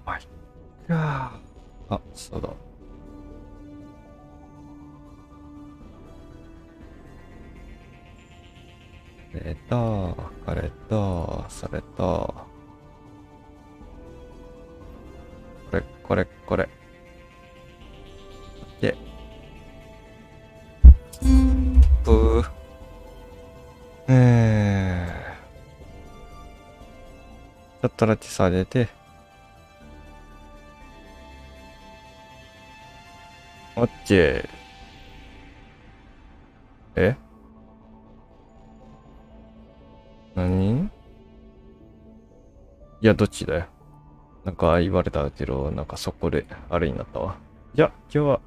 マイガー。あ、そうだ。それと、これ。で、ブー。ちょっとだけ下げて、オッケー。何？いや、どっちだよ。なんか言われたけど、なんかそこであれになったわ。じゃあ、今日は、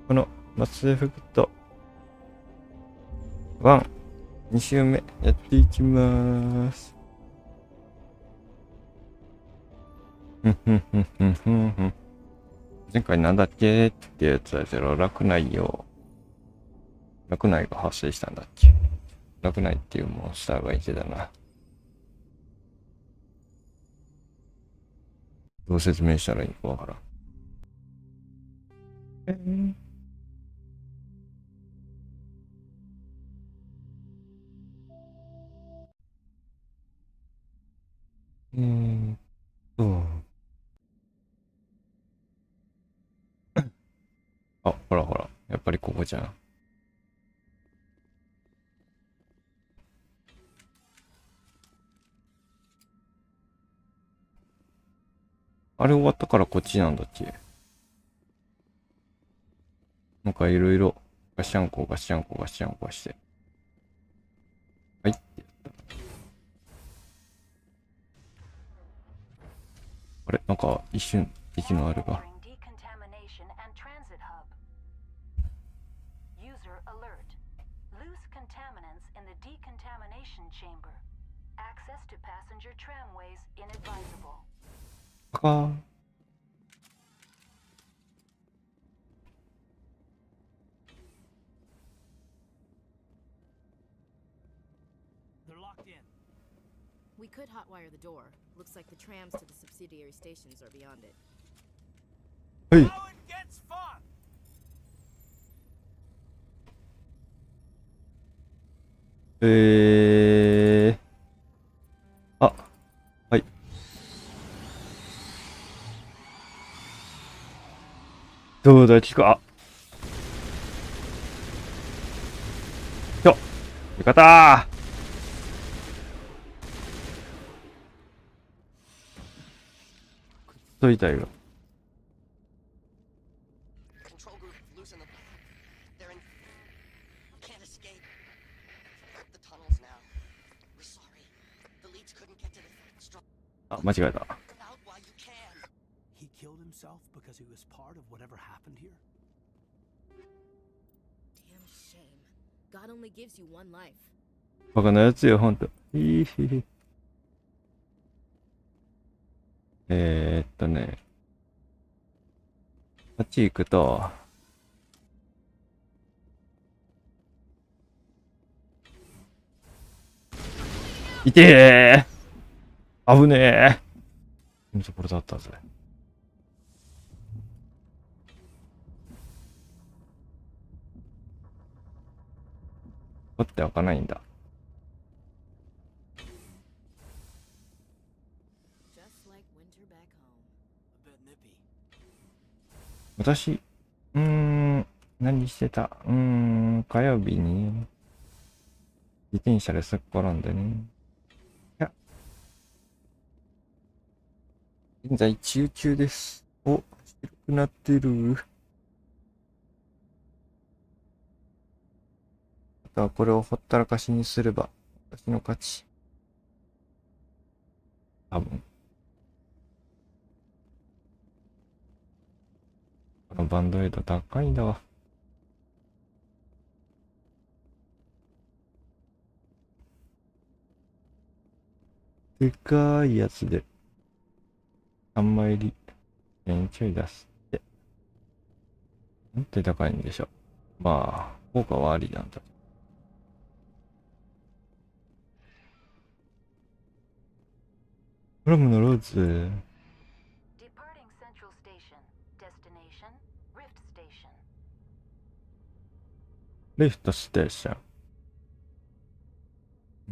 このマスエフェクト1、2週目やっていきまーす。前回なんだっけってやつだけど、ラクナイが発生したんだっけ。ラクナイっていうモンスターがいてだな。どう説明したらいいかわからん。と、あ、ほらほら。やっぱりここじゃん。あれ終わったからこっちなんだっけ。なんかいろいろガシャンコして。はい。あれなんか一瞬息のあるが。あかー。We could hotwire the door. Looks like the trams to the subsidiary stations are beyond it. はい。あ、はい。どうだ聞く。あ、よかったー。くっそ痛いよ。あ、間違えた。He killed himself because he was part of whatever happened here. Damn shame. God only gives you one life. バカなやつよ、ほんと。ひひひ。こっち行くと、いてー。危ねー。これだったぜ。こって開かないんだ。Just like winter back home. A bit nippy. 私、何してた？火曜日に、自転車ですっ転んでね。いや、現在中級です。お、白くなってる。あとはこれをほったらかしにすれば、私の勝ち。多分。このバンドエイド高いんだわ。でかいやつで、3枚入り、ちょい出すって。なんて高いんでしょう。まあ、効果はありなんだ。フラムのローズ。リフトステーショ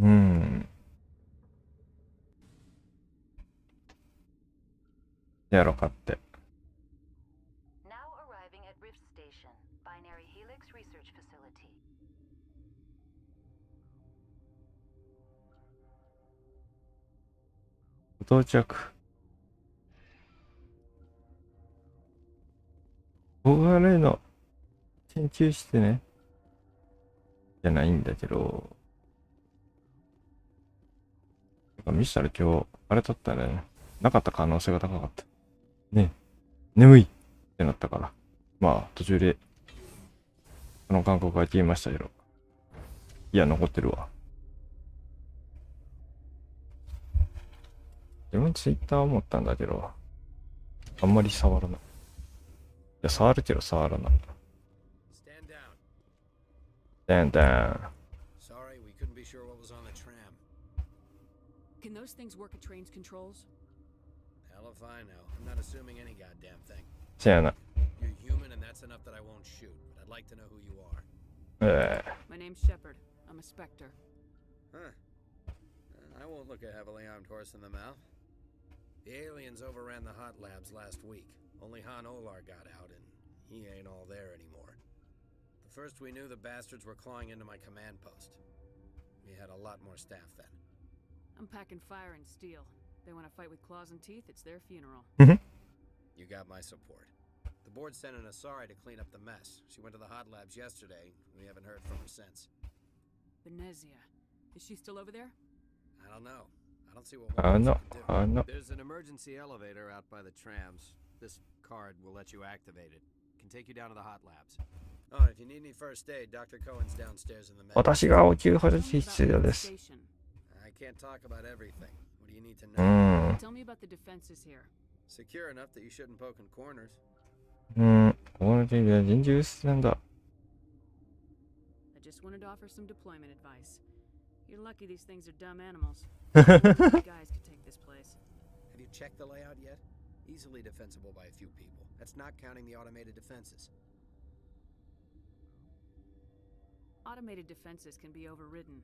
ン。やろかって。Now arriving at Rift Station, Binary Helix Research Facility. 到着。悪いの。研究してね。じゃないんだけど。ミスタル今日、あれだったね。なかった可能性が高かった。ねえ、眠いってなったから。まあ、途中で、その感覚が消えましたけど。いや、残ってるわ。自分ツイッター思ったんだけど、あんまり触らない。いや、触るけど触らない。Stand down. Sorry, we couldn't be sure what was on the tram. Can those things work at trains controls? Hell if I know. I'm not assuming any goddamn thing. せやな。You're human and that's enough that I won't shoot. But I'd like to know who you are. My name's Shepard. I'm a Spectre. Huh. I won't look a heavily armed horse in the mouth. The aliens overran the hot labs last week. Only Han Olar got out and he ain't all there anymore. The first we knew, the bastards were clawing into my command post. We had a lot more staff then. I'm packing fire and steel. They want to fight with claws and teeth, it's their funeral. You got my support. The board sent an Asari to clean up the mess. She went to the hot labs yesterday. We haven't heard from her since. Venezia. Is she still over there? I don't know. I don't see what one No. can do. No. There's an emergency elevator out by the trams. This card will let you activate it. Can take you down to the hot labs. Oh, if you need any first aid, Dr. Cohen's downstairs in the med. 私が応急補置必要です。I can't talk about everything. What do you need to know? Tell me about the defenses here. Secure enough that you shouldn't poke in corners. この時で人獣室なんだ。I just wanted to offer some deployment advice. You're lucky these things are dumb animals. Guys could take this place. Have you checked the layout yet? Easily defensible by a few people. That's not counting the automated defenses. Automated defenses can be overridden.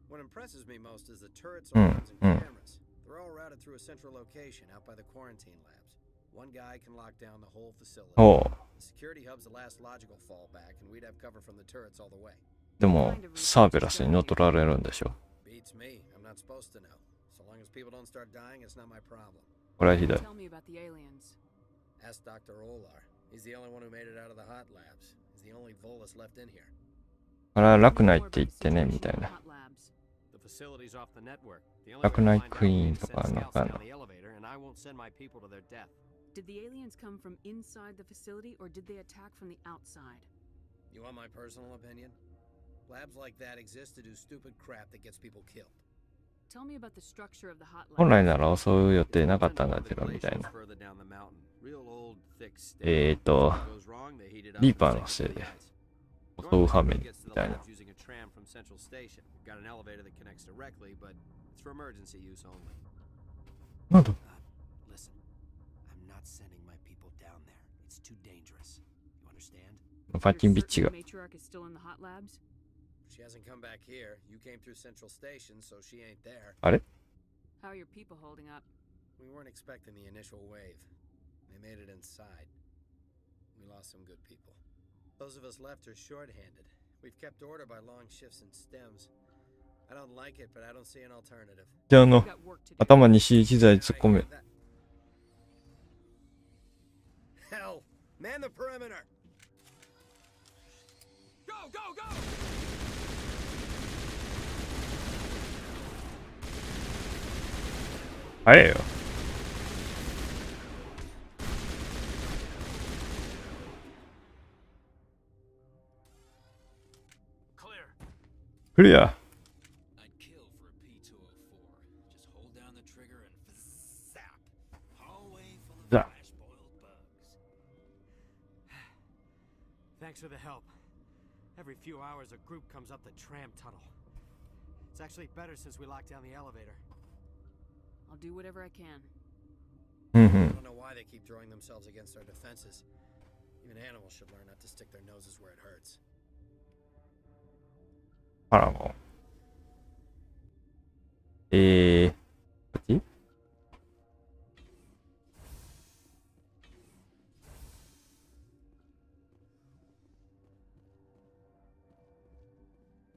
What impresses me most is the turrets, alarms, and cameras. They're all routed through a central location out by the quarantine labs. One guy can lock down the whole facility. The security hub's the last logical fallback, and we'd have cover from the turrets all the way. でも、サーベラスに乗っ取られるんでしょ。Beats me. I'm not supposed to know. So long as people don't start dying, it's not my problem. これはひどい。Tell me about the aliens. Ask Dr. Olar. He's the only one who made it out of the hot labs. He's the only Volus left in here. これはラクナイって言ってね、みたいな。The facility's off the network. The only ラクナイ way to クイーン find と out か is なん to send か scouts の down the elevator, and I won't send my people to their death. Did the aliens come from inside the facility or did they attack from the outside? You want my personal opinion? Labs like that exist to do stupid crap that gets people killed. Tell me about the structure of the hot 本 lab. 来なら襲う予定なかったんだけど、みたいな。リーパーのせいで襲う羽目みたいな。なんだパッキンビッチが。 Matriarch is still in the hot labs? She hasn't come back here. You came through Central Station, so she ain't there. あれ How are your people holding up? We weren't expecting the initial wave. They made it inside. We lost some good people. Those of us left are short-handed. We've kept order by long shifts and stems. I don't like it, but I don't see an alternative. じゃあWe've got work to do. 頭に C 機材突っ込め。 Hell! Man the perimeter! Go, go, go! 早いよ。クリア。I'd kill for a P204. Just hold down the trigger and zap. Hallway full of Zap. flash-boiled bugs. Thanks for the help. Every few hours a group comes up the tram tunnel. It's actually better since we locked down the elevator. I'll do whatever I can. I don't know why they keep throwing themselves against our defenses. Even animals should learn not to stick their noses where it hurts. あらもう。こっち終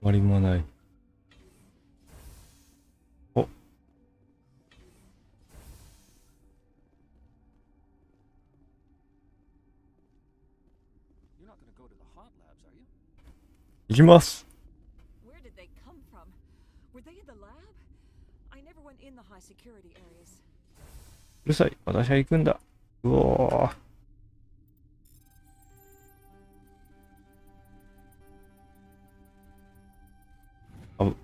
わりもない。お。行きます。Where did they come from? Were they in the lab? I never went in the high security areas. うるさい。私は行くんだ。うおー。あぶ。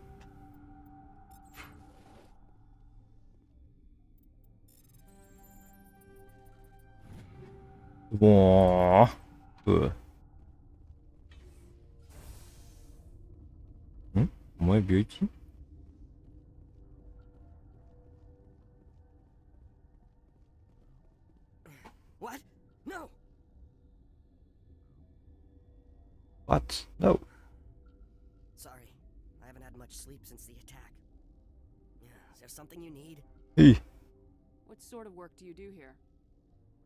もう。お前病気？ What? No! What? No. Sorry, I haven't had much sleep since the attack. Is there something you need? Hey. What sort of work do you do here?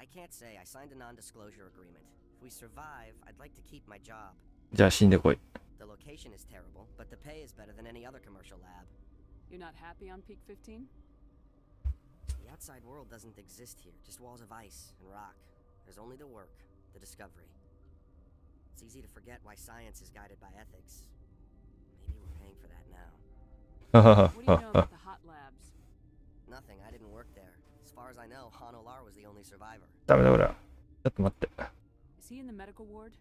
I can't say. I signed a non-disclosure agreement. If we survive, I'd like to keep my job. じゃあ死んでこい。 The location is terrible, but the pay is better than any other commercial lab. You're not happy on Peak 15? The outside world doesn't exist here, just walls of ice and rock. There's only the work, the discovery. It's easy to forget why science is guided by ethics. Maybe we're paying for that now. What do you know about the hot labs? Nothing, I didn't work there. As far as I know, Han Olar was the only survivor. ダメだこれ。ちょっと待って。 Is he in the medical ward?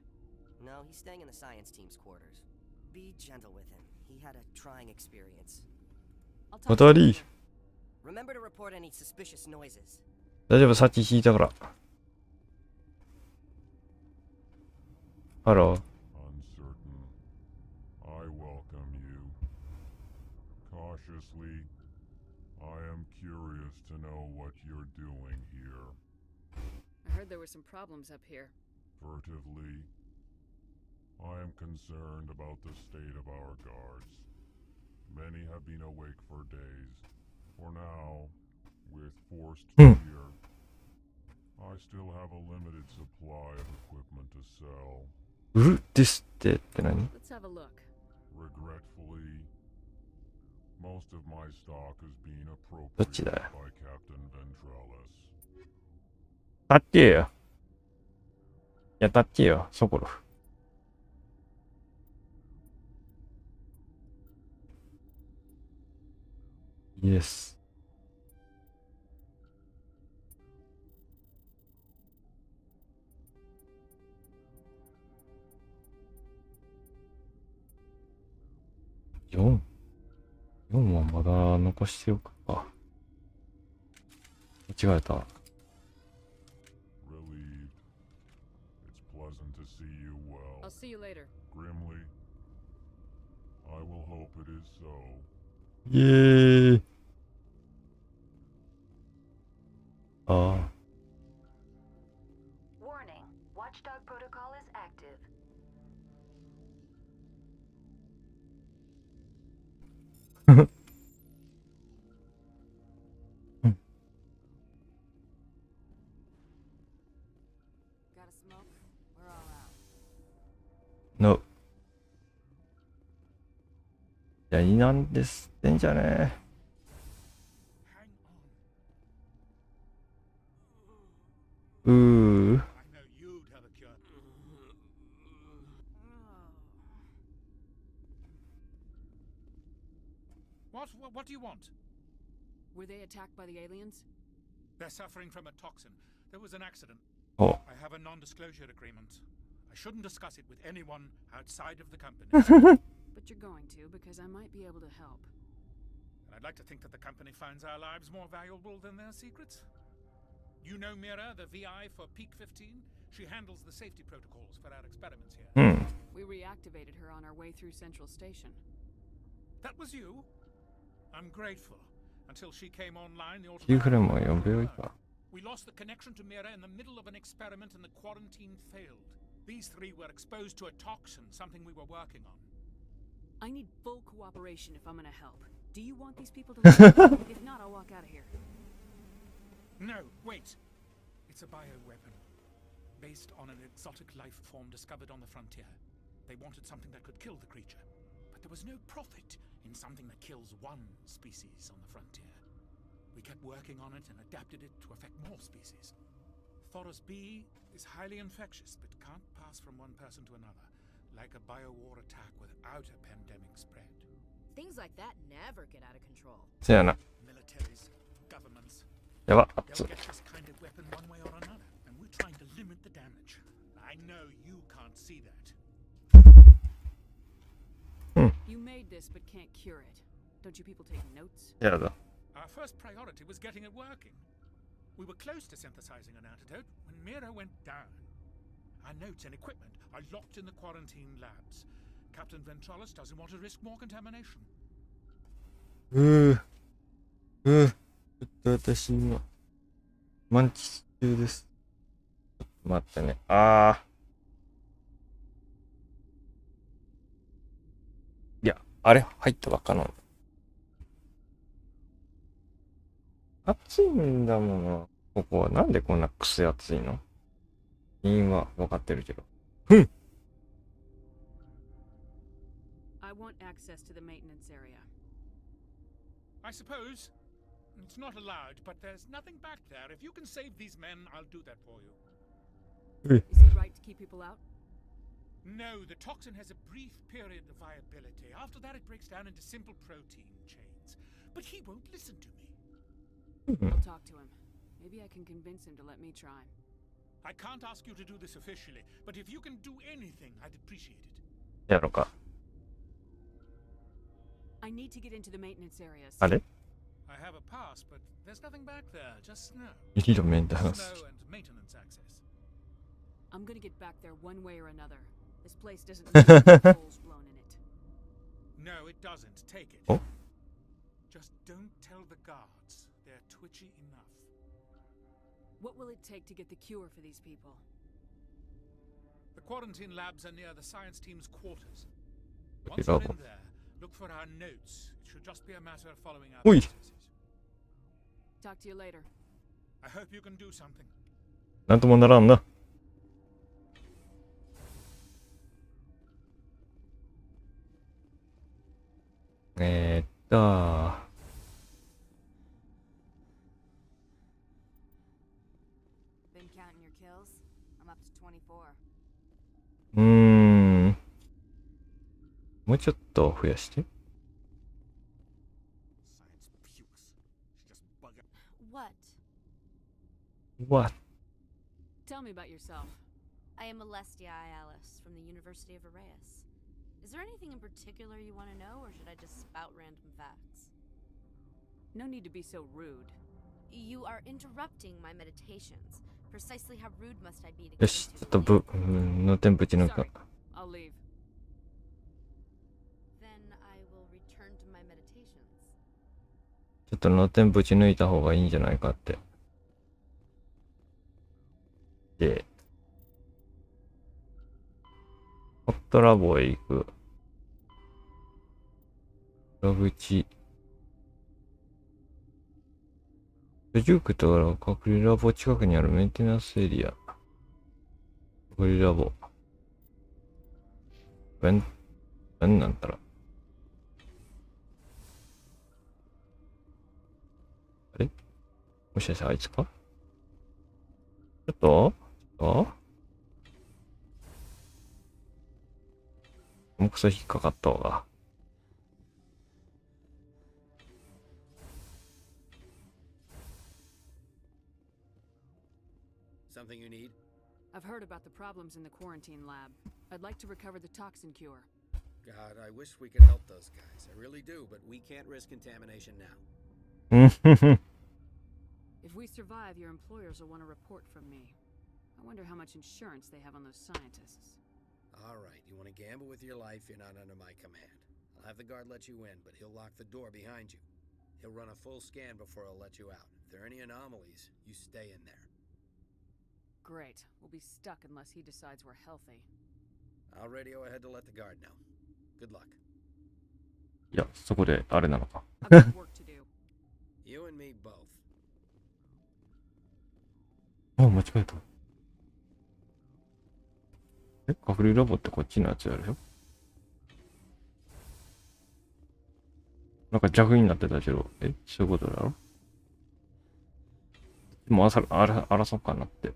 No, he's staying in the science team's quarters. Be gentle with him. He had a trying experience. I'll talk 当 to た you り。 later. Remember to report any suspicious noises. 大丈夫、さっき聞いたから。ハロー。 Uncertain. I welcome you. Cautiously, I am curious to know what you're doing here. I heard there were some problems up here. Furtively, I am concerned about the state of our guards. Many have been awake for days. For now, we're forced here. I still have a limited supply of equipment to sell. 売るですってって何？ Let's have a look. Regretfully, most of my stock has been どっち appropriated だよ。 by Captain Ventrellis. たっけよ。いや、たっけよ、ソコロフ。イエス。4。4はまだ残しておくか。間違えた。 Relieved. It's pleasant to see you well. I'll see you later. Grimly, I will hope it is so. イエーイ。ああ。 Warning. Watchdog protocol is active. Got a smoke? We're all out. No。いや、いなんですってんじゃねえ。I know you'd have a cure. What do you want? Were they attacked by the aliens? They're suffering from a toxin. There was an accident. Oh. I have a non-disclosure agreement. I shouldn't discuss it with anyone outside of the company. But you're going to, because I might be able to help. And I'd like to think that the company finds our lives more valuable than their secrets. You know Mira, the VI for Peak 15? She handles the safety protocols for our experiments here. We reactivated her on our way through Central Station. That was you? I'm grateful. Until she came online, the キーフレームは automatic 4秒以下。 We lost the connection to Mira in the middle of an experiment and the quarantine failed. These three were exposed to a toxin, something we were working on. I need full cooperation if I'm gonna help. Do you want these people to live? If not, I'll walk out of here. No, wait. It's a bioweapon. Based on an exotic life form discovered on the frontier. They wanted something that could kill the creature. But there was no profit in something that kills one species on the frontier. We kept working on it and adapted it to affect more species. Thoros B is highly infectious, but can't pass from one person to another, like a biowar attack without a pandemic spread. Things like that never get out of control. せやな。 Militaries, governments, やば、 they'll 熱い。 get this kind of weapon one way or another, and we're trying to limit the damage. I know you can't see that. You made this but can't cure it. Don't you people take notes? やだ。 Our first priority was getting it working. We were close to synthesizing an antidote when Mira went down. Our notes and equipment are locked in the quarantine labs. Captain Ventralis doesn't want to risk more contamination. ちょっと私今、満喫中です。ちょっと待ってね。いや、あれ入ったばっかなの。暑いんだもの。ここはなんでこんなクソ暑いの？原因は分かってるけど。I want access to the maintenance area. I suppose it's not allowed, but there's nothing back there. If you can save these men, I'll do that for you. Is he right to keep people out? No, the toxin has a brief period of viability. After that, it breaks down into simple protein chains. But he won't listen to me. I'll talk to him. Maybe I can convince him to let me try. I can't ask you to do this officially, but if you can do anything, I'd appreciate it. やろうか。 I need to get into the maintenance areas. あれ I have a pass, but there's nothing back there, just snow. いいのメンテナンス。 Snow and maintenance access. I'm gonna get back there one way or another. This place doesn't need holes blown in it. No, it doesn't. Take it. Oh. Just don't tell the guards. They're twitchy enough. What will it take to get the cure for these people? The quarantine labs are near the science team's quarters. Okay, Once you're Papa. in there, look for our notes. It should just be a matter of following our Oi. processes. Talk to you later. I hope you can do something. なんともならんな。Been counting your kills? I'm up to 24. もうちょっと増やして。 Science pukes. She's just bugger. What? What? Tell me about yourself. I am Alestia Alice from the University of Arrayas. Is there anything in particular you want to know, or should I just spout random facts? No need to be so rude. You are interrupting my meditations. Precisely how rude must I be to よ get し、ちょ into っとの天ぶち抜く。 Sorry. I'll leave. Then I will return to my meditations. ちょっとの天ぶち抜いた方がいいんじゃないかって。で、ホットラボへ行く。裏口。居住区と隔離ラボ近くにあるメンテナンスエリア。隔離ラボ。なんなんだら。あれもしかしてあいつかちょっともくそ引っかかったわが。Something you need? I've heard about the problems in the quarantine lab. I'd like to recover the toxin cure. God, I wish we could help those guys. I really do, but we can't risk contamination now. If we survive, your employers will want a report from me. I wonder how much insurance they have on those scientists. All right, you want to gamble with your life, you're not under my command. I'll have the guard let you in, but he'll lock the door behind you. He'll run a full scan before he'll let you out. If there are any anomalies, you stay in there. Great. We'll be stuck unless he decides we're healthy. I'll radio ahead to let the guard know. Good luck. いや、そこであれなのか。I've got work to do. You and me both. あ、間違えた。隠れラボってこっちのやつやるよ。なんか弱になってたけど、そういうことだろ。もう争っかなって。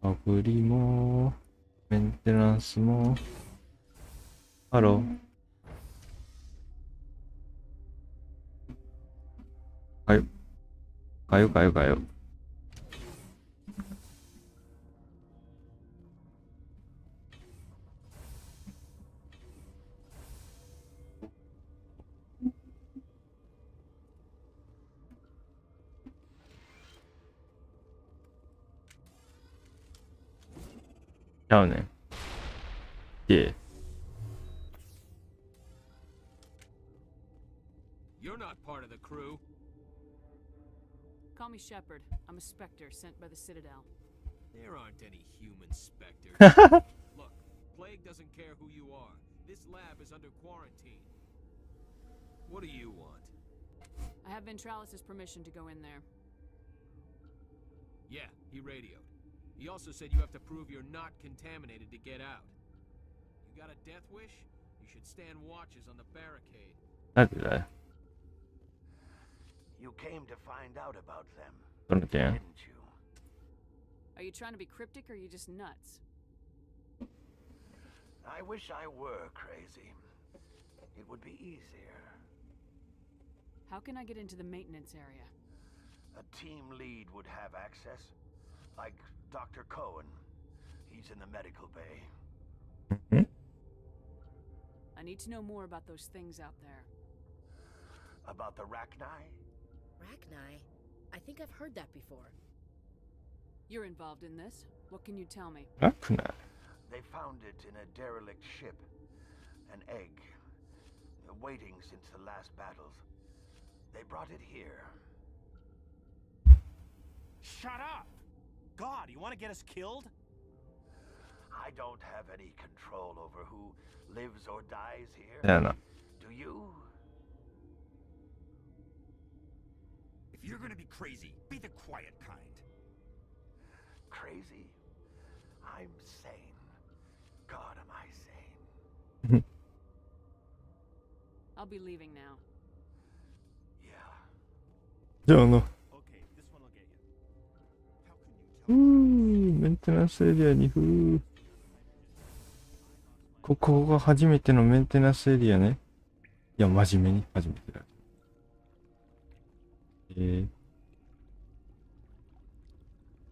アプリも、メンテナンスも、ハロー。かよ。ちゃうねん。You're not part of the crew. Call me Shepard. I'm a Spectre sent by the Citadel. There aren't any human specters. Look, Plague doesn't care who you are. This lab is under quarantine. What do you want? I have Ventralis's permission to go in there. Yeah, he radioed. He also said you have to prove you're not contaminated to get out. You got a death wish? You should stand watches on the barricade. なんでだよ。You came to find out about them, どの件 didn't you? Are you trying to be cryptic or are you just nuts? I wish I were crazy. It would be easier. How can I get into the maintenance area? A team lead would have access. Like Dr. Cohen. He's in the medical bay. I need to know more about those things out there. About the Racknai? Racknai? I think I've heard that before. You're involved in this. What can you tell me? ラクナイ。 They found it in a derelict ship. An egg. Waiting since the last battles. They brought it here. Shut up! God, you want to get us killed? I don't have any control over who lives or dies here. だよな。 Do you? If you're gonna be crazy, be the quiet kind. Crazy? I'm sane. God, am I sane? I'll be leaving now. Yeah. じゃあな。 Okay, this one will get you. How can you tell? メンテナンスエリアにここが初めてのメンテナンスエリアね。いや、真面目に初めてだ。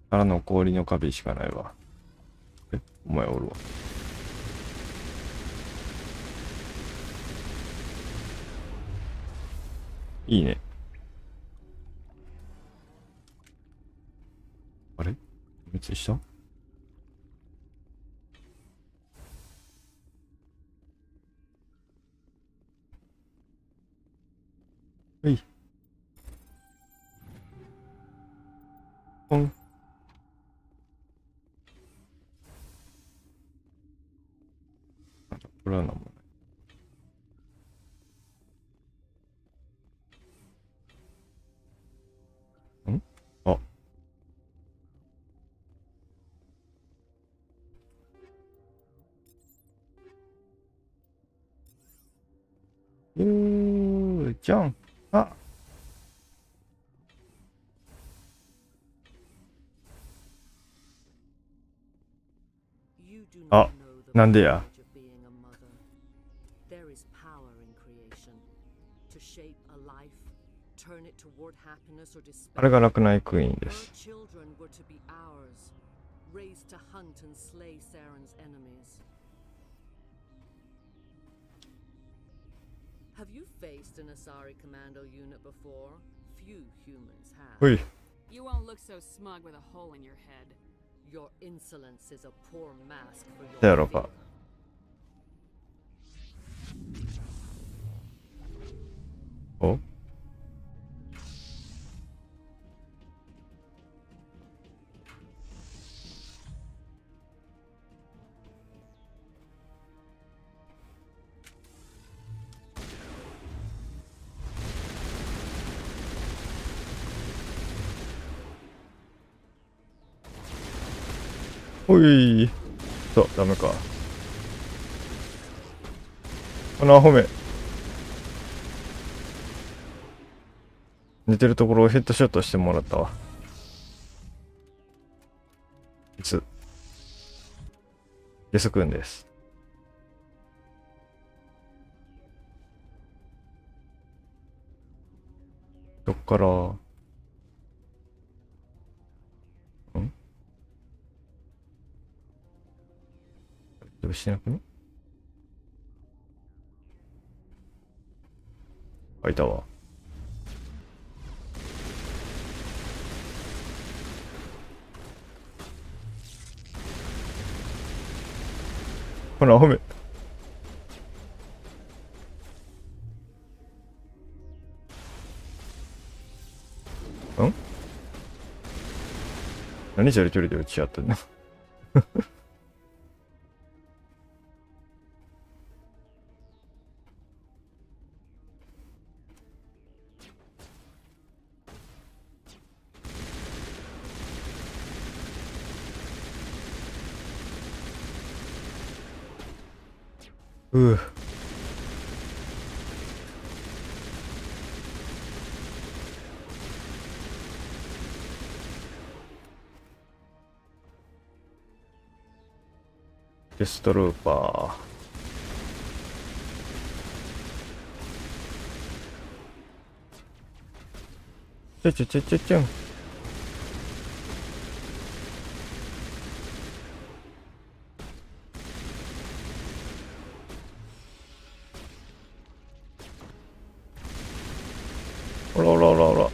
からの氷の壁しかないわ。お前おるわ。いいね。あれ滅したはい。ポン。これは何もない。んあ。じゃん。あ。あ、なんでや。あれがラクナイクイーンです。Have you faced an Asari commando unit before? Few humans have. ほい。 You won't look so smug with a hole in your head. Your insolence is a poor mask for your だやろか。おおい。そう、ダメか。このアホめ。寝てるところをヘッドショットしてもらったわ。ゲスくんです。どっからどうしなくね。あ、いたわ。ほら、褒め。何じゃり距離で打ち合ってんの。うぅ。デストルーパー。ちょん。おらおらおらおら。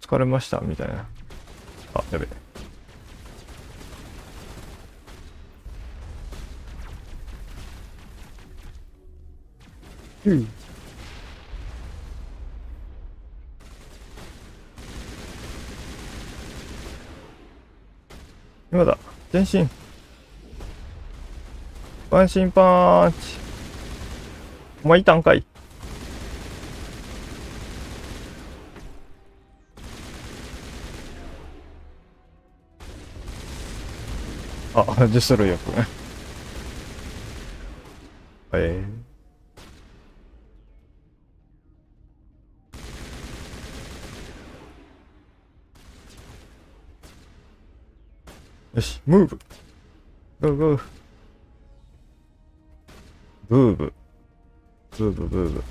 疲れましたみたいな。あ、やべ。今だ。全身。ワンシンパンチ。お前いたんかい。あ、デストロイヤーくん。よし、ムーブ。ゴーゴー。ブーブ。ブーブブーブ。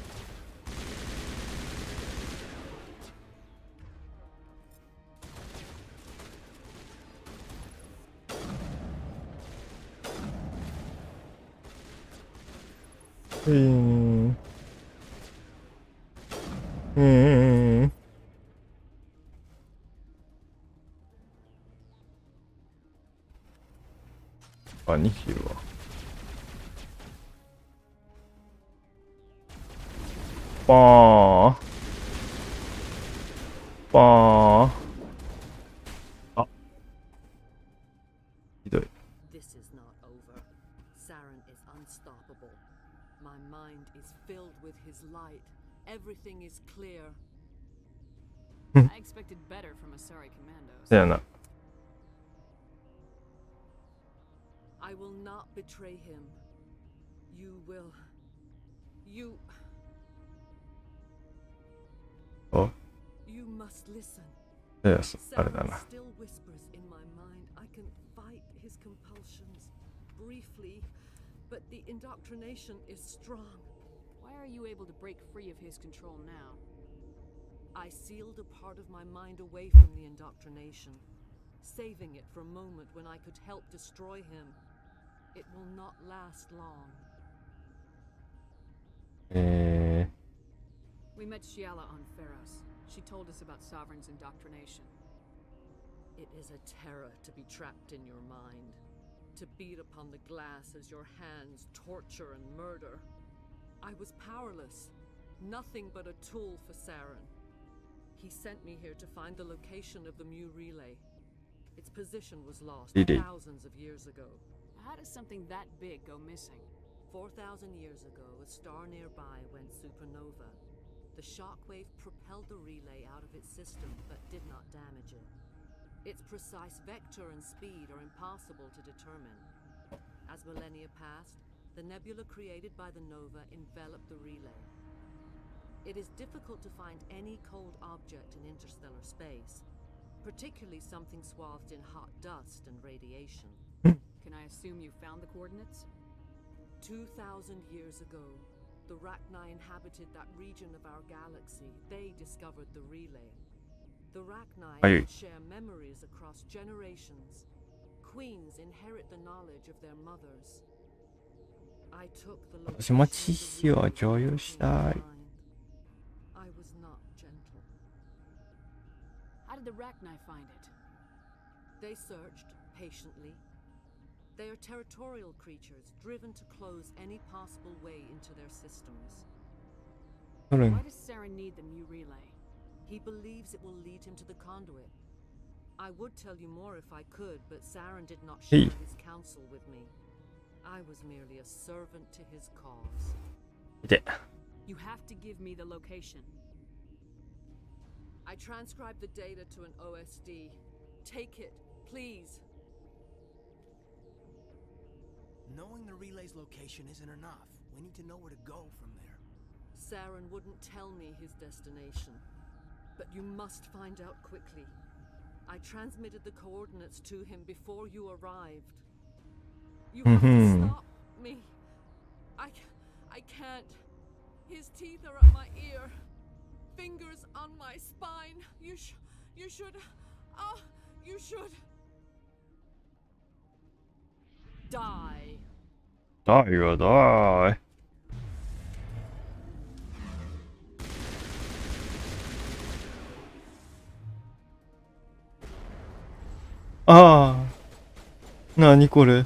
あ、2ヒルは。パーン。パーン。あ。ひどい。This is not over. Saren is unstoppable. My mind is filled with his light. Everything is clear. I expected better from Asari commandos. せやな。I will not betray him. You will. You. あ、 You must listen. いや、あれだ Saren な。 still whispers in my mind. I can fight his compulsions briefly, but the indoctrination is strong. Why are you able to break free of his control now? I sealed a part of my mind away from the indoctrination, saving it for a moment when I could help destroy him. It will not last long. We met Shiala on Pharos. She told us about Sovereign's indoctrination. It is a terror to be trapped in your mind, to beat upon the glass as your hands torture and murder. I was powerless, nothing but a tool for Saren. He sent me here to find the location of the Mu relay. Its position was lost thousands of years ago. How does something that big go missing? 4,000 years ago, a star nearby went supernova. The shockwave propelled the relay out of its system, but did not damage it. Its precise vector and speed are impossible to determine. As millennia passed, the nebula created by the nova enveloped the relay. It is difficult to find any cold object in interstellar space, particularly something swathed in hot dust and radiation. Can I assume you found the coordinates? 2,000 years ago, the Rachni inhabited that region of our galaxy. They discovered the relay. The Rachni share memories across generations. Queens inherit the knowledge of their mothers. I took the location of the relay in mind. I was not gentle. How did the Rachni find it? They searched patiently. They are territorial creatures, driven to close any possible way into their systems. Why does Saren need the new relay? He believes it will lead him to the conduit. I would tell you more if I could, but Saren did not share his counsel with me. I was merely a servant to his cause. You have to give me the location. I transcribed the data to an OSD. Take it, please. Knowing the relay's location isn't enough. We need to know where to go from there. Saren wouldn't tell me his destination, but you must find out quickly. I transmitted the coordinates to him before you arrived. You have to stop me. I can't. His teeth are at my ear. Fingers on my spine. You should. You should. Die. Die or die. Ah. なにこれ。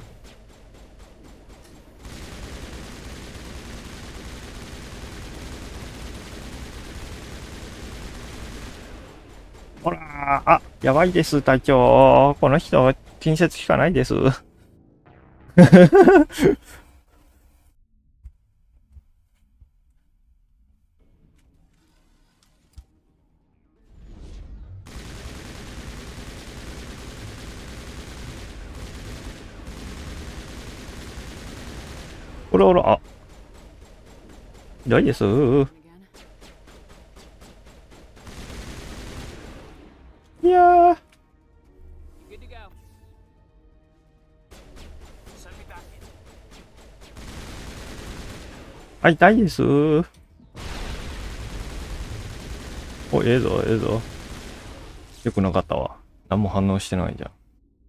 ほらー、あ、やばいです、隊長。この人、近接しかないです。ほらほら、あ、ひどいです。いやー。あ、痛いです。お、ええぞ、ええぞ。よくなかったわ。何も反応してないじゃん。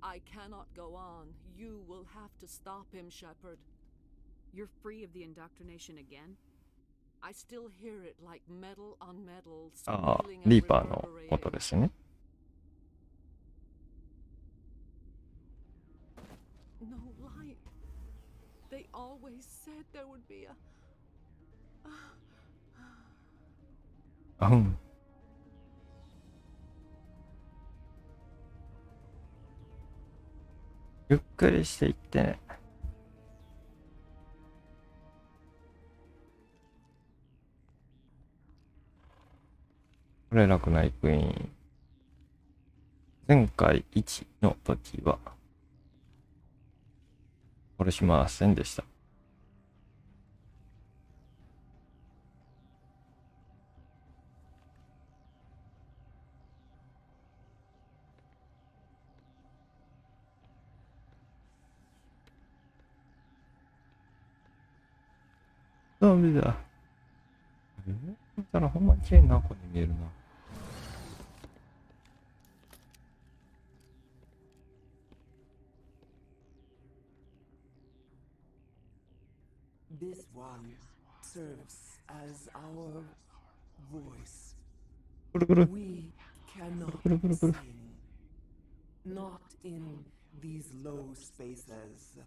I cannot go on. You will have to stop him, Shepard. You're free of the indoctrination again? I still hear it like metal on metal. ああ、リーパーのことですね。No light. They always said there would be a... うん。ゆっくりしていってね。これラクナイクイーン。前回1の時は殺しませんでした。ダメだ。見たらほんまに綺麗な子に見えるな。This one serves as our voice. We cannot sing, not in these low spaces.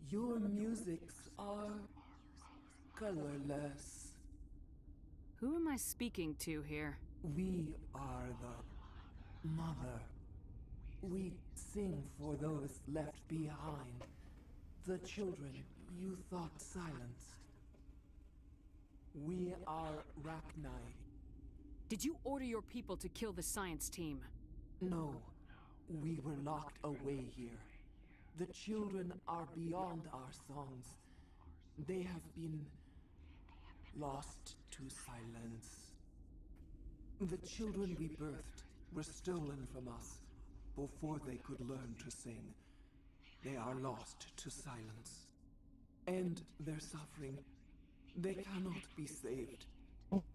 Your musics are colorless. Who am I speaking to here? We are the mother. We sing for those left behind. The children you thought silenced. We are Racknai. Did you order your people to kill the science team? No, we were locked away here. The children are beyond our songs. They have been lost to silence. The children we birthed were stolen from us before they could learn to sing. They are lost to silence. And their suffering, they cannot be saved.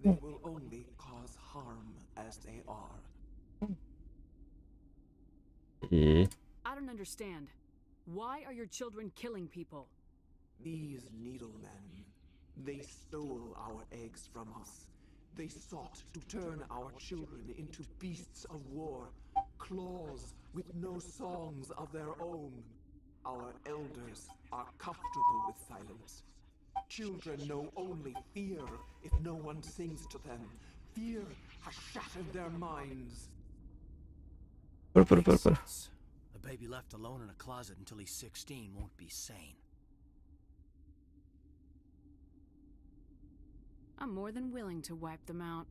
They will only cause harm as they are. I don't understand. Why are your children killing people? These needlemen, they stole our eggs from us. They sought to turn our children into beasts of war, claws with no songs of their own. Our elders are comfortable with silence. Children know only fear if no one sings to them. Fear has shattered their minds. A baby left alone in a closet until he's 16 won't be sane. I'm more than willing to wipe them out.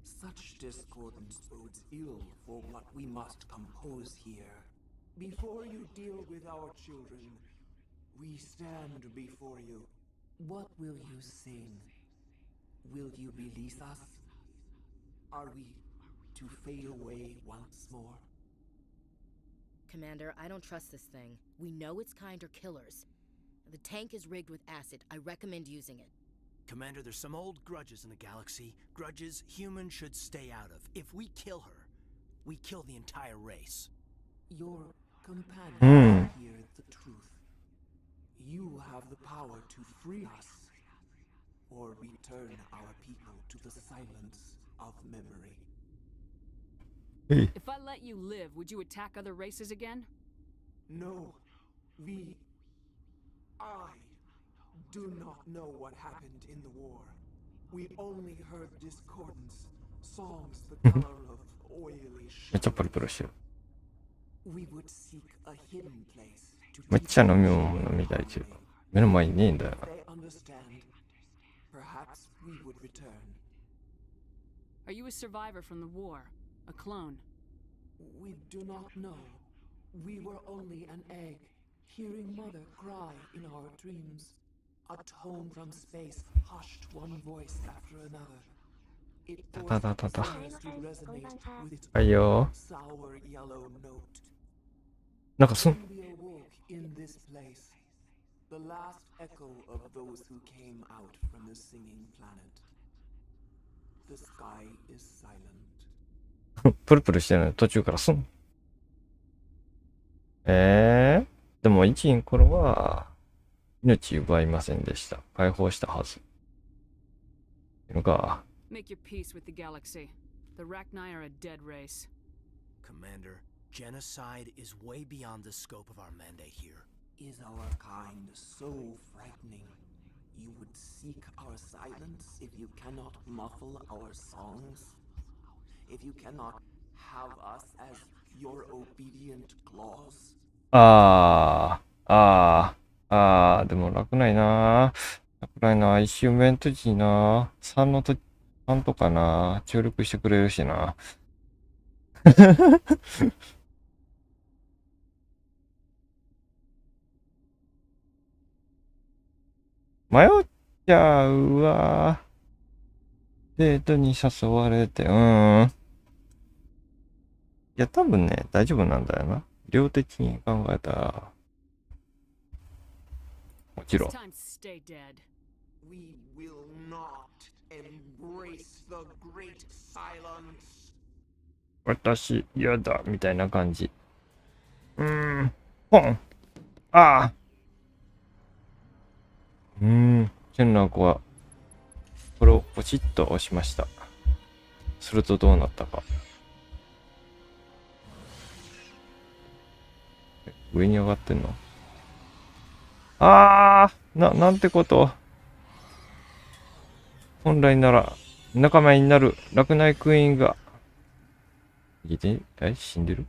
Such discordance bodes ill for what we must compose here. Before you deal with our children, we stand before you. What will you sing? Will you release us? Are we to fade away once more? Commander, I don't trust this thing. We know its kind are killers. The tank is rigged with acid. I recommend using it. Commander, there's some old grudges in the galaxy. Grudges humans should stay out of. If we kill her, we kill the entire race. Your companion hears the truth. You have the power to free us, or return our people to the silence of memory. If I let you live, would you attack other races again? No, I do not know what happened in the war. We only heard discordance, songs the color of oily shadows. We would seek a hidden place to めっちゃ飲み物飲みたいけど、目の前にねえんだよな。 They understand. Perhaps we would return. Are you a survivor from the war? A clone? We do not know. We were only an egg, hearing mother cry in our dreams. A tone from space hushed one voice after another. It forced the stars to resonate with its own sour yellow note. なんかWhen we awoke in this place, the last echo of those who came out from the singing planet. The sky is silent. プルプルしてるのに途中からスン。でも一員頃は命奪いませんでした。解放したはず。いうのか。 Make your peace with the galaxy. The Racknai are a dead race. Commander, genocide is way beyond the scope of our mandate here. Is our kind so frightening? You would seek our silence if you cannot muffle our songs? If you cannot have us as your obedient claws? でも楽ないな。楽ないな。一周目の時にな。3とかな。協力してくれるしな。迷っちゃうわ。デートに誘われて、いや、多分ね、大丈夫なんだよな。量的に考えたら。もちろん。We will not embrace the great silence. 私、嫌だ、みたいな感じ。ポン。チェンナー子は、これをポチッと押しました。するとどうなったか。上に上がってんの？なんてこと。本来なら仲間になるラクナイクイーンが死んでる？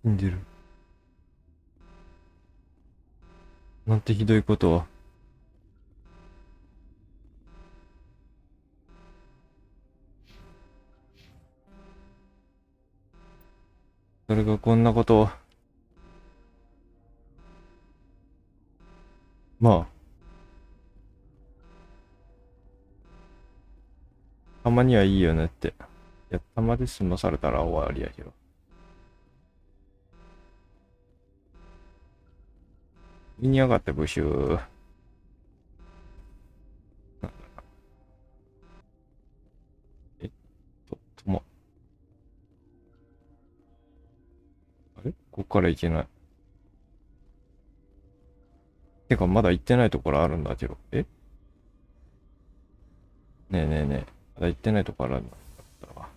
死んでる。なんてひどいことは。それがこんなことを。まあ。たまにはいいよねって。いや、たまで済まされたら終わりやけど。見に上がってブシュー。あれこっから行けない。てか、まだ行ってないところあるんだけど。ねえねえねえ。まだ行ってないところあるんだったわ。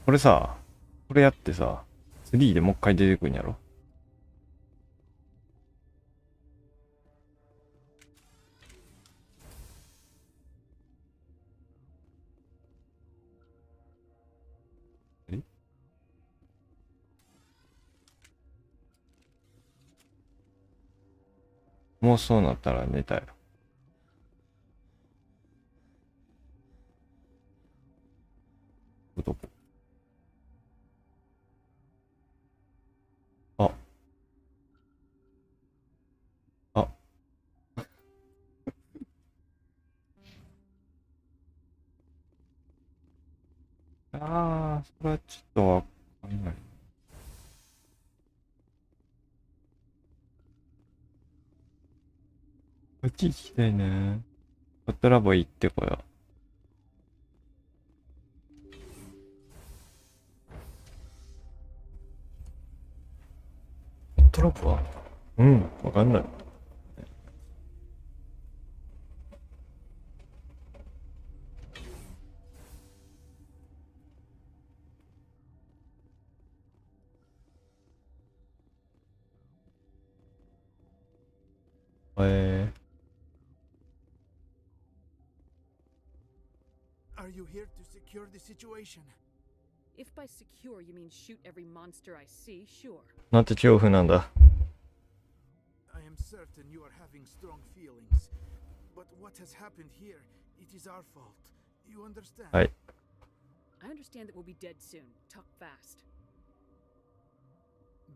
これさ、これやってさ、3でもう一回出てくるんやろ。もうそうなったら寝たよ。どこ？あ。あ。ああ、それはちょっとわかんない。こっち行きたいね。ホットラボ行ってこよう。ホットラボはわかんない。Are you here to secure the situation? If by secure you mean shoot every monster I see, sure. なんて恐怖なんだ。I am certain you are having strong feelings. But what has happened here, it is our fault. You understand? はい。I understand that we'll be dead soon. Talk fast.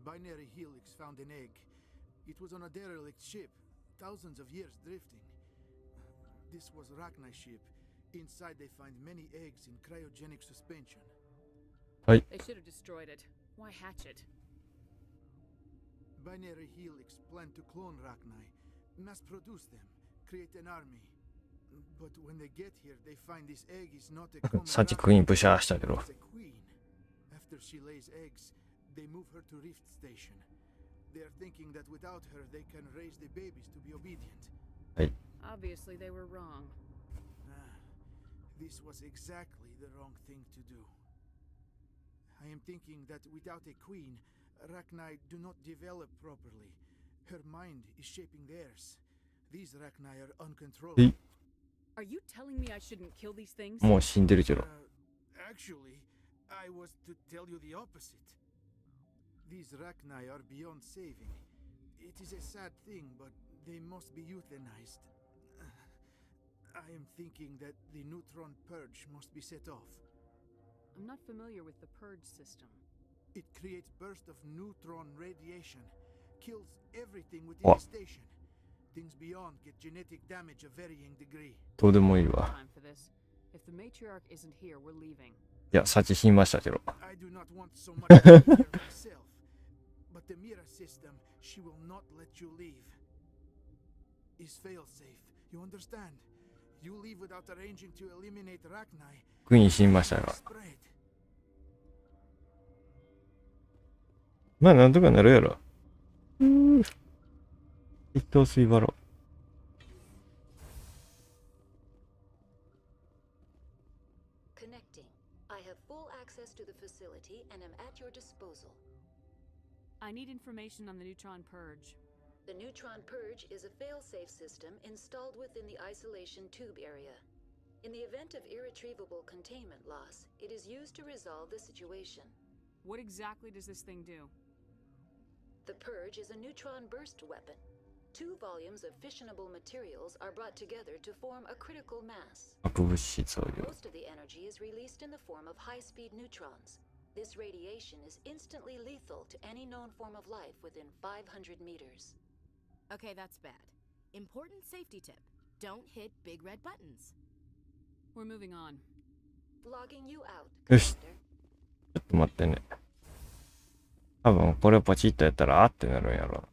Binary Helix found an egg. It was on a derelict ship, thousands of years drifting. This was Ragnai's ship. Inside they find many eggs in cryogenic suspension. はい。 They should have destroyed it. Why hatch it? Binary Helix planned to clone Ragnai, mass produce them, create an army. But when they get here, they find this egg is not a common さっきクイーンブシャーしたけど。 It's a queen. After she lays eggs, they move her to Rift Station. They are thinking that without her, they can raise the babies to be obedient. はい。 Obviously they were wrong. This was exactly the wrong thing to do. I am thinking that without a queen, Ragnai do not develop properly. Her mind is shaping theirs. These Ragnai are uncontrollable. Are you telling me I shouldn't kill these things? もう死んでるけど。 Actually, I was to tell you the opposite. These Ragnai are beyond saving. It is a sad thing, but they must be euthanized. I am thinking that the neutron purge must be set off. I'm not familiar with the purge system. It creates bursts of neutron radiation, kills everything within What? the station. Things beyond get genetic damage of varying degree. どうでもいいわ。 Time for this. If the matriarch isn't here, we're leaving. いや、先死にましたけど。 I do not want so much to be here myself. But the Mira system, she will not let you leave. Is failsafe. You understand? You leave without arranging to eliminate Ragnai. クイーン死にましたよ。 Spread. まあ、なんとかなるやろ。一等水バロ。 Connecting. I have full access to the facility and am at your disposal. I need information on the neutron purge. The neutron purge is a fail-safe system installed within the isolation tube area. In the event of irretrievable containment loss, it is used to resolve the situation. What exactly does this thing do? The Purge is a neutron burst weapon. 2 volumes of fissionable materials are brought together to form a critical mass. 核物質を用 Most of the energy is released in the form of high-speed neutrons. This radiation is instantly lethal to any known form of life within 500 meters. Okay, that's bad. Important safety tip. Don't hit big red buttons. We're moving on. Logging you out, よし。 Commander. ちょっと待ってね。多分これをポチッとやったらあってなるんやろ。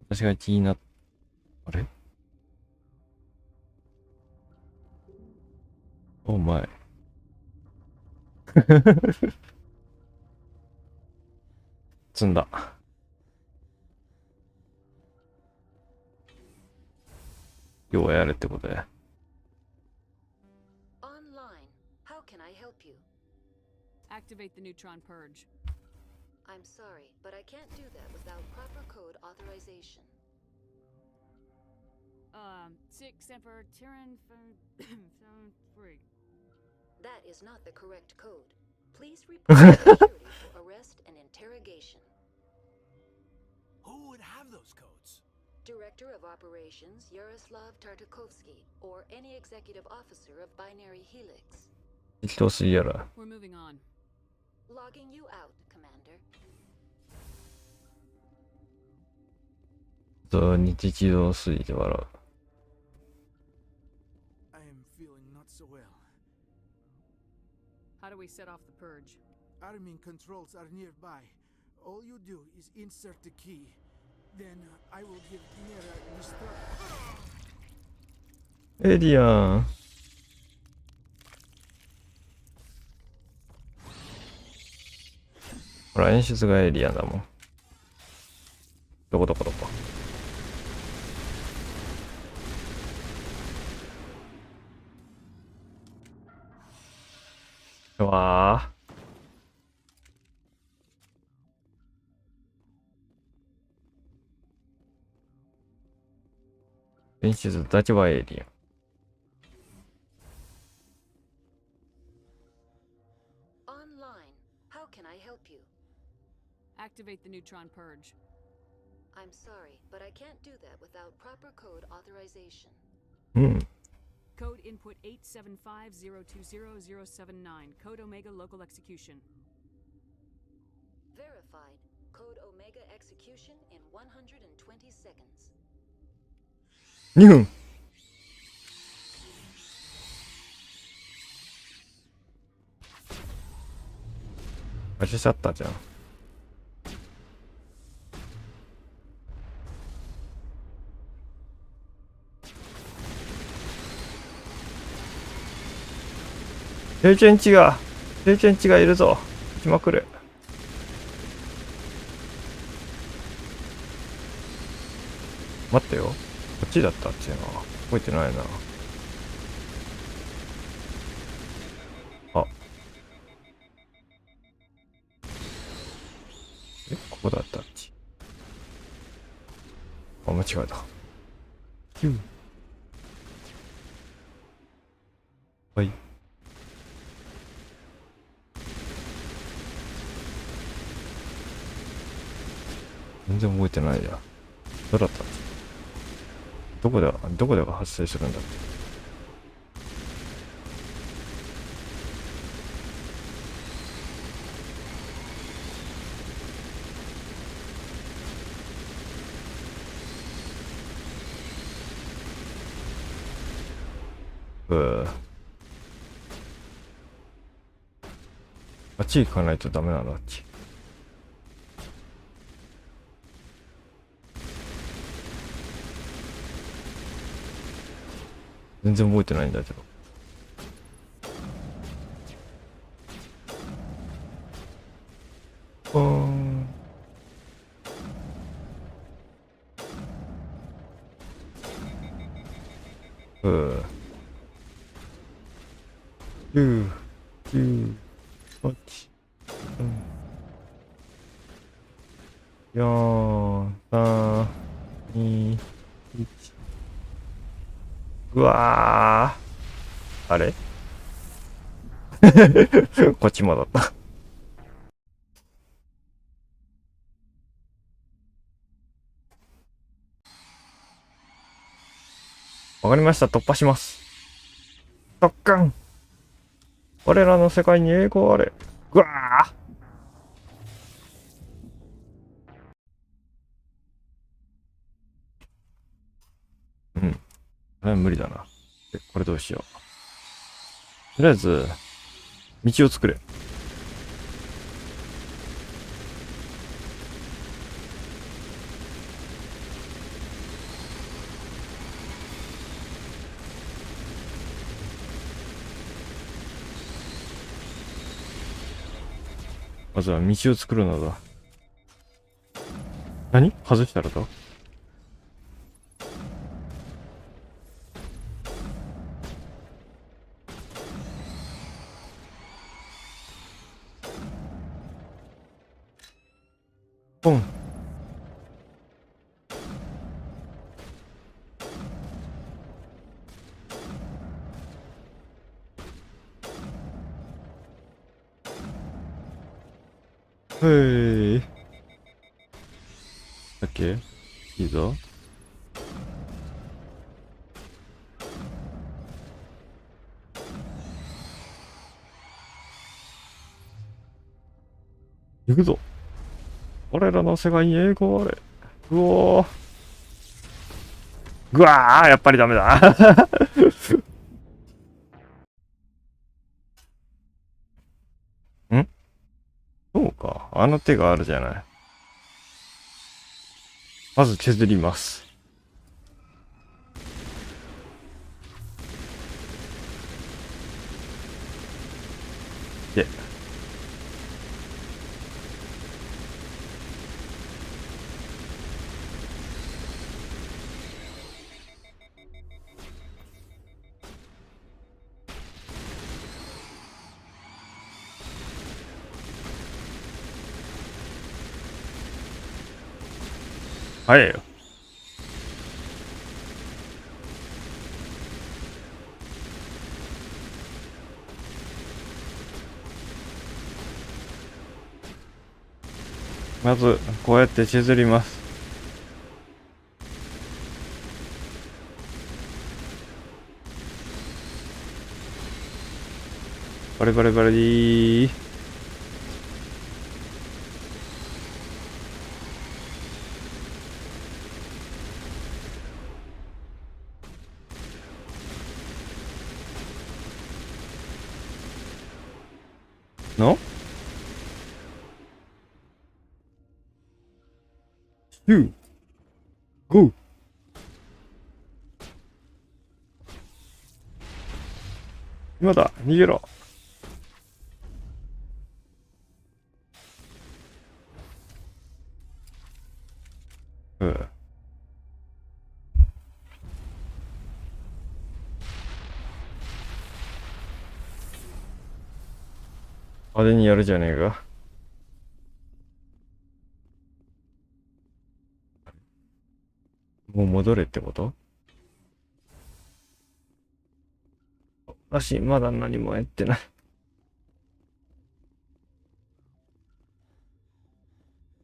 私が気になっ、あれ？お前。積んだ。要はやれってことや。Online. How can I help you? Activate the neutron purge. I'm sorry, but I can't do that without proper code authorization. 6 Emperor Tyrann 3. That is not the correct code. Please report to security for arrest and interrogation. Who would have those codes? Director of Operations Yaroslav Tartakovsky, or any executive officer of Binary Helix. 適当すぎやろ。 We're moving on. Logging you out, Commander. 普通に適当すぎて笑う。 I am feeling not so well. How do we set off the purge? Arming controls are nearby. All you do is insert the key. Then I will give Chimera destruct. エイリアン。ほら、演出がエイリアンだもん。どこどこどこ。うわー。演出だけはエイリアン。 Online. How can I help you? Activate the neutron purge. I'm sorry, but I can't do that without proper code authorization. うん。 Code input 875020079. Code Omega local execution. Verified. Code Omega execution in 120 seconds. 2分。バチシャッターじゃん。経験値がいるぞ。行きまくれ。待ってよ。こっちだったっていうのは覚えてないな。あ。ここだったっち。あ、間違えた。はい。全然覚えてないや。どうだったっち。どこで発生するんだって。あっち行かないとダメなのあっち。全然覚えてないんだけど。9、8、4、3、2、1。うわー。あれこっち戻った。わかりました。突破します。特訓。我らの世界に栄光あれ。うわー。うん。これは無理だな。これどうしよう。とりあえず、道を作れ。まずは道を作るのだ。何？外したらだ？ポン。へい。オッケー。いいぞ。行くぞ。俺らの世界に栄光あれ。うおー。ぐわー、やっぱりダメだ。ん？そうか。あの手があるじゃない。まず削ります。で。早いよ。まず、こうやって削ります。バリバリバリー。の9、5。今だ、逃げろ。うん。派手にやるじゃねえか。もう戻れってこと？私、まだ何もやってない。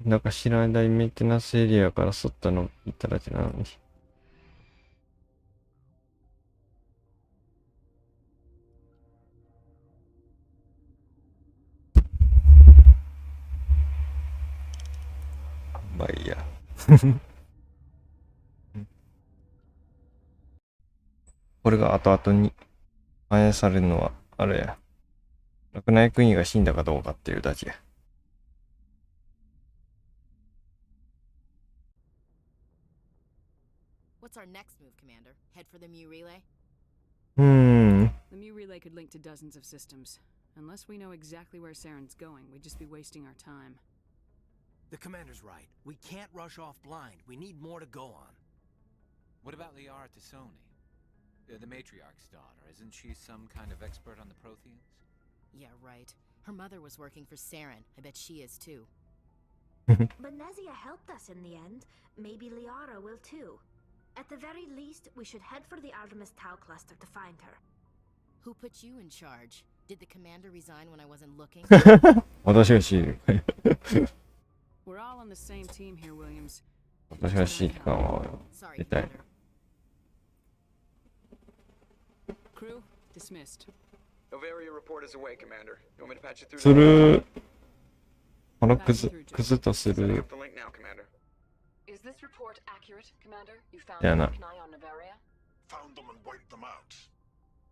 なんか知らないメンテナンスエリアからそったの言ったらじゃなのに。まあいいや。これが後々に反映されるのは、あれや。ラクナイクイーンが死んだかどうかっていうだけや。What's our next move, Commander? Head for the Mu relay? The Mu relay could link to dozens of systems. Unless we know exactly where Saren's going, we'd just be wasting our time. The commander's right. We can't rush off blind. We need more to go on. What about Liara Tassoni? The matriarch's daughter. Isn't she some kind of expert on the Protheans? Yeah, right. Her mother was working for Saren. I bet she is too. But Nezia helped us in the end. Maybe Liara will too. At the very least, we should head for the Artemis Tau cluster to find her. Who put you in charge? Did the commander resign when I wasn't looking? 私がシール。 We're all on the same team here, Williams. 私がシール感を出たい。 Crew dismissed. Novaria report is away, Commander. You want me to patch you through? する。このクズとす Setting る up the link now, Commander. Is this report accurate, Commander? You found Yeah, no. Lac on Novaria? Found them and wiped them out.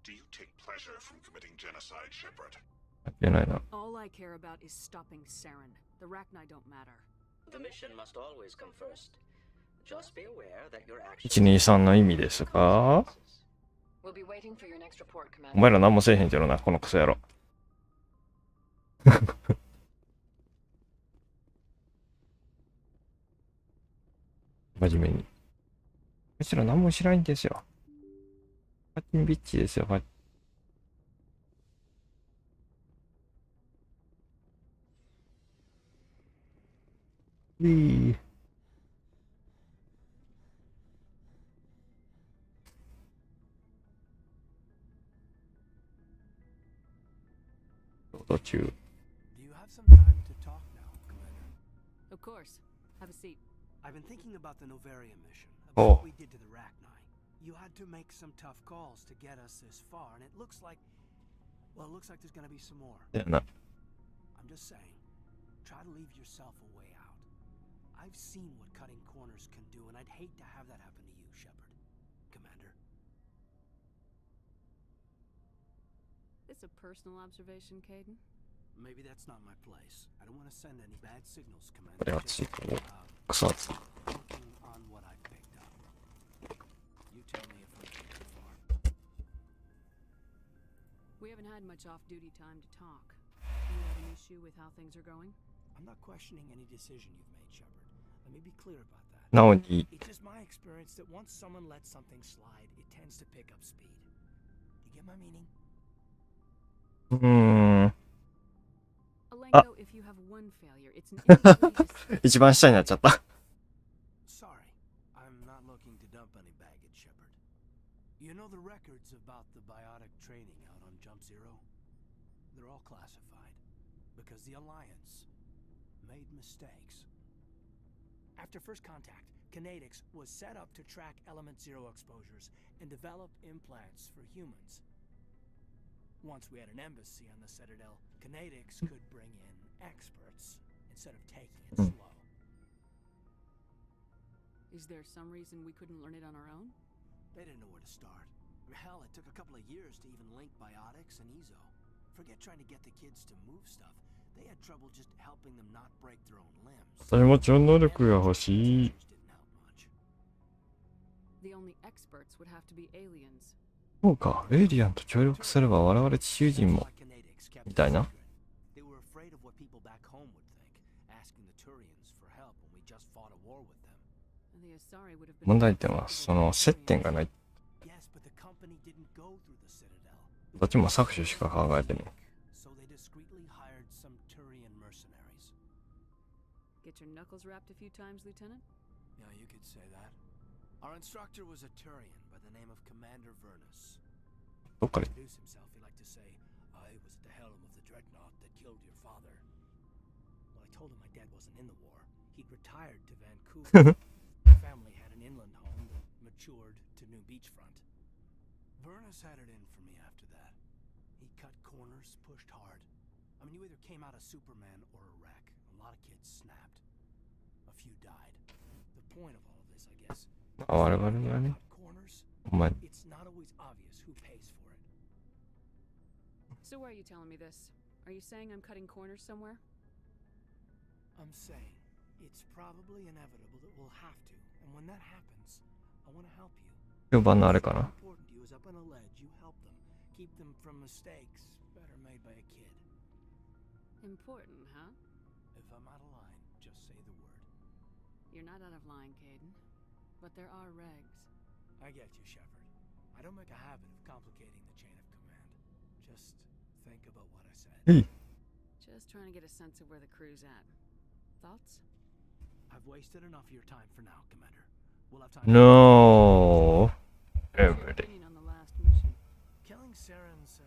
Do you take pleasure from committing genocide, Shepard? やないな。 All I care about is stopping Saren. The Rachni don't matter. The mission must always come first. Just be aware that your actions 123の意味ですか？ We'll be waiting for your next report, お前 Commander. ら何もせえへんけどな、このクソ野郎。真面目に。むしろ何も知らんんですよ。ファッキンビッチですよ、ファッ。うぃー。途中。 Do you have some time to talk now, Commander? Of course. Have a seat. I've been thinking about the Novaria mission, Oh. about what we did to the Rachni. You had to make some tough calls to get us this far, and it looks like, well, it looks like there's gonna be some more. だよな。 I'm just saying, try to leave yourself a way out. I've seen what cutting corners can do, and I'd hate to have that happen to you, Shepard. Commander. It's a personal observation, Caden. Maybe that's not my place. I don't want to send any bad signals, これ Commander. はつい Just, てる。クソ。 working on what I've picked up. You tell me if I'm too far. We haven't had much off-duty time to talk. You have an issue with how things are going? I'm not questioning any decision you've made, Shepard. Let me be clear about that. なおに、 It's just my experience that once someone lets something slide, it tends to pick up speed. You get my meaning? うーん。 Alenko, if you have one failure, it's an inability to 一番下になっちゃった。 Sorry, I'm not looking to dump any baggage, Shepard. You know the records about the biotic training out on Jump Zero? They're all classified because the Alliance made mistakes. After first contact, Kinetics was set up to track Element Zero exposures and develop implants for humans. Once we had an embassy on the Citadel, Kinetics could bring in experts instead of taking it slow. Is there some reason we couldn't learn it on our own? They didn't know where to start. Hell, it took a couple of years to even link biotics and Ezo. Forget trying to get the kids to move stuff. They had trouble just helping them not break their own limbs. 私も超能力が欲しい。 The only experts would have to be aliens. そうか、エイリアンと協力すれば我々地球人も、みたいな。 They were afraid of what people back home would think, asking the Turians for help when we just fought a war with them. The Asari would have been 問題点はその接点がない。 Yes, but the company didn't go through the Citadel. どっちも搾取しか考えてない。 So they discreetly hired some Turian mercenaries. Get your knuckles wrapped a few times, Lieutenant? Yeah, you could say that. Our instructor was a Turian by the name of Commander Vernus. どっかで To introduce himself, he liked to say, I was at the helm of the dreadnought that killed your father. Well, I told him my dad wasn't in the war. He'd retired to Vancouver. My family had an inland home that matured to new beachfront. Vernus had it in for me after that. He cut corners, pushed hard. I mean, you either came out a Superman or a wreck. A lot of kids snapped. A few died. The point of all of this, I guess, 我々がね、お前、 it's not always obvious who pays for it. So why are you telling me this? Are you saying I'm cutting corners somewhere? I'm saying it's probably inevitable that we'll have to, and when that happens, I want to help you. 評判のあれかな。 Important to you is up on a ledge, you help them, keep them from mistakes better made by a kid. Important, huh? If I'm out of line, just say the word. You're not out of line, Caden. But there are regs. I get you, Shepard. I don't make a habit of complicating the chain of command. Just think about what I said. Hey. Just trying to get a sense of where the crew's at. Thoughts? I've wasted enough of your time for now, Commander. We'll have time. No. Everything. Opinion on the last mission. Killing Saren's,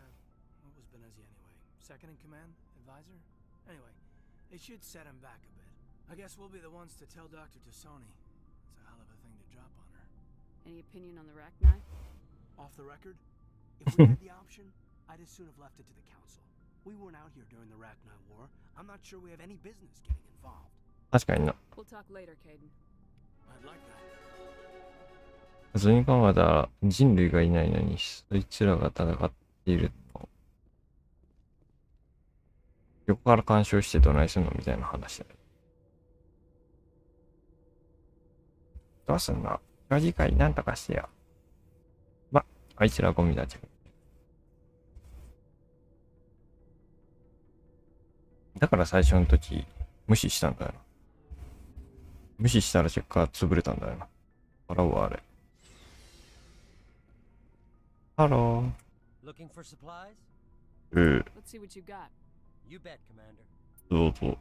what was Benezi anyway? Second in command? Advisor? Anyway, it should set him back a bit. I guess we'll be the ones to tell Dr. Tassoni. It's a hell of a thing to drop on her. Any opinion on the Racknai? Off the record, if we had the option, I'd as soon have left it to the council. We weren't out here during the Racknai War. I'm not sure we have any business getting involved. 確かにな。 We'll talk later, Caden. I'd like that. 普通に考えたら人類がいないのにそいつらが戦っているの。横から干渉してどないすんのみたいな話だよ。どうすんの？長次回なんとかしてよ。ま、あいつらゴミだち。だから最初の時無視したんだよな。無視したら結果潰れたんだよな。払うわあれ。ハロー。Looking for supplies? Let's see what you got. You bet, Commander. どうぞ。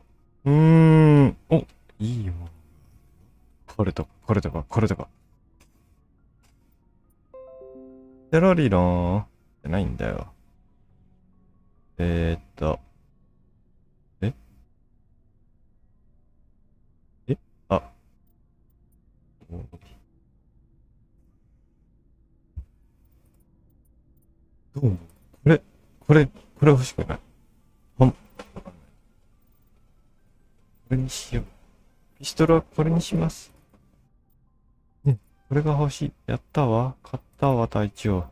お、いいよ。これとか、これとか、これとか。テロリロンってないんだよ。え、あ。どうも。これ欲しくない。これにしよう。ピストルはこれにします。ね、これが欲しい。やったわ。買ったわ、隊長。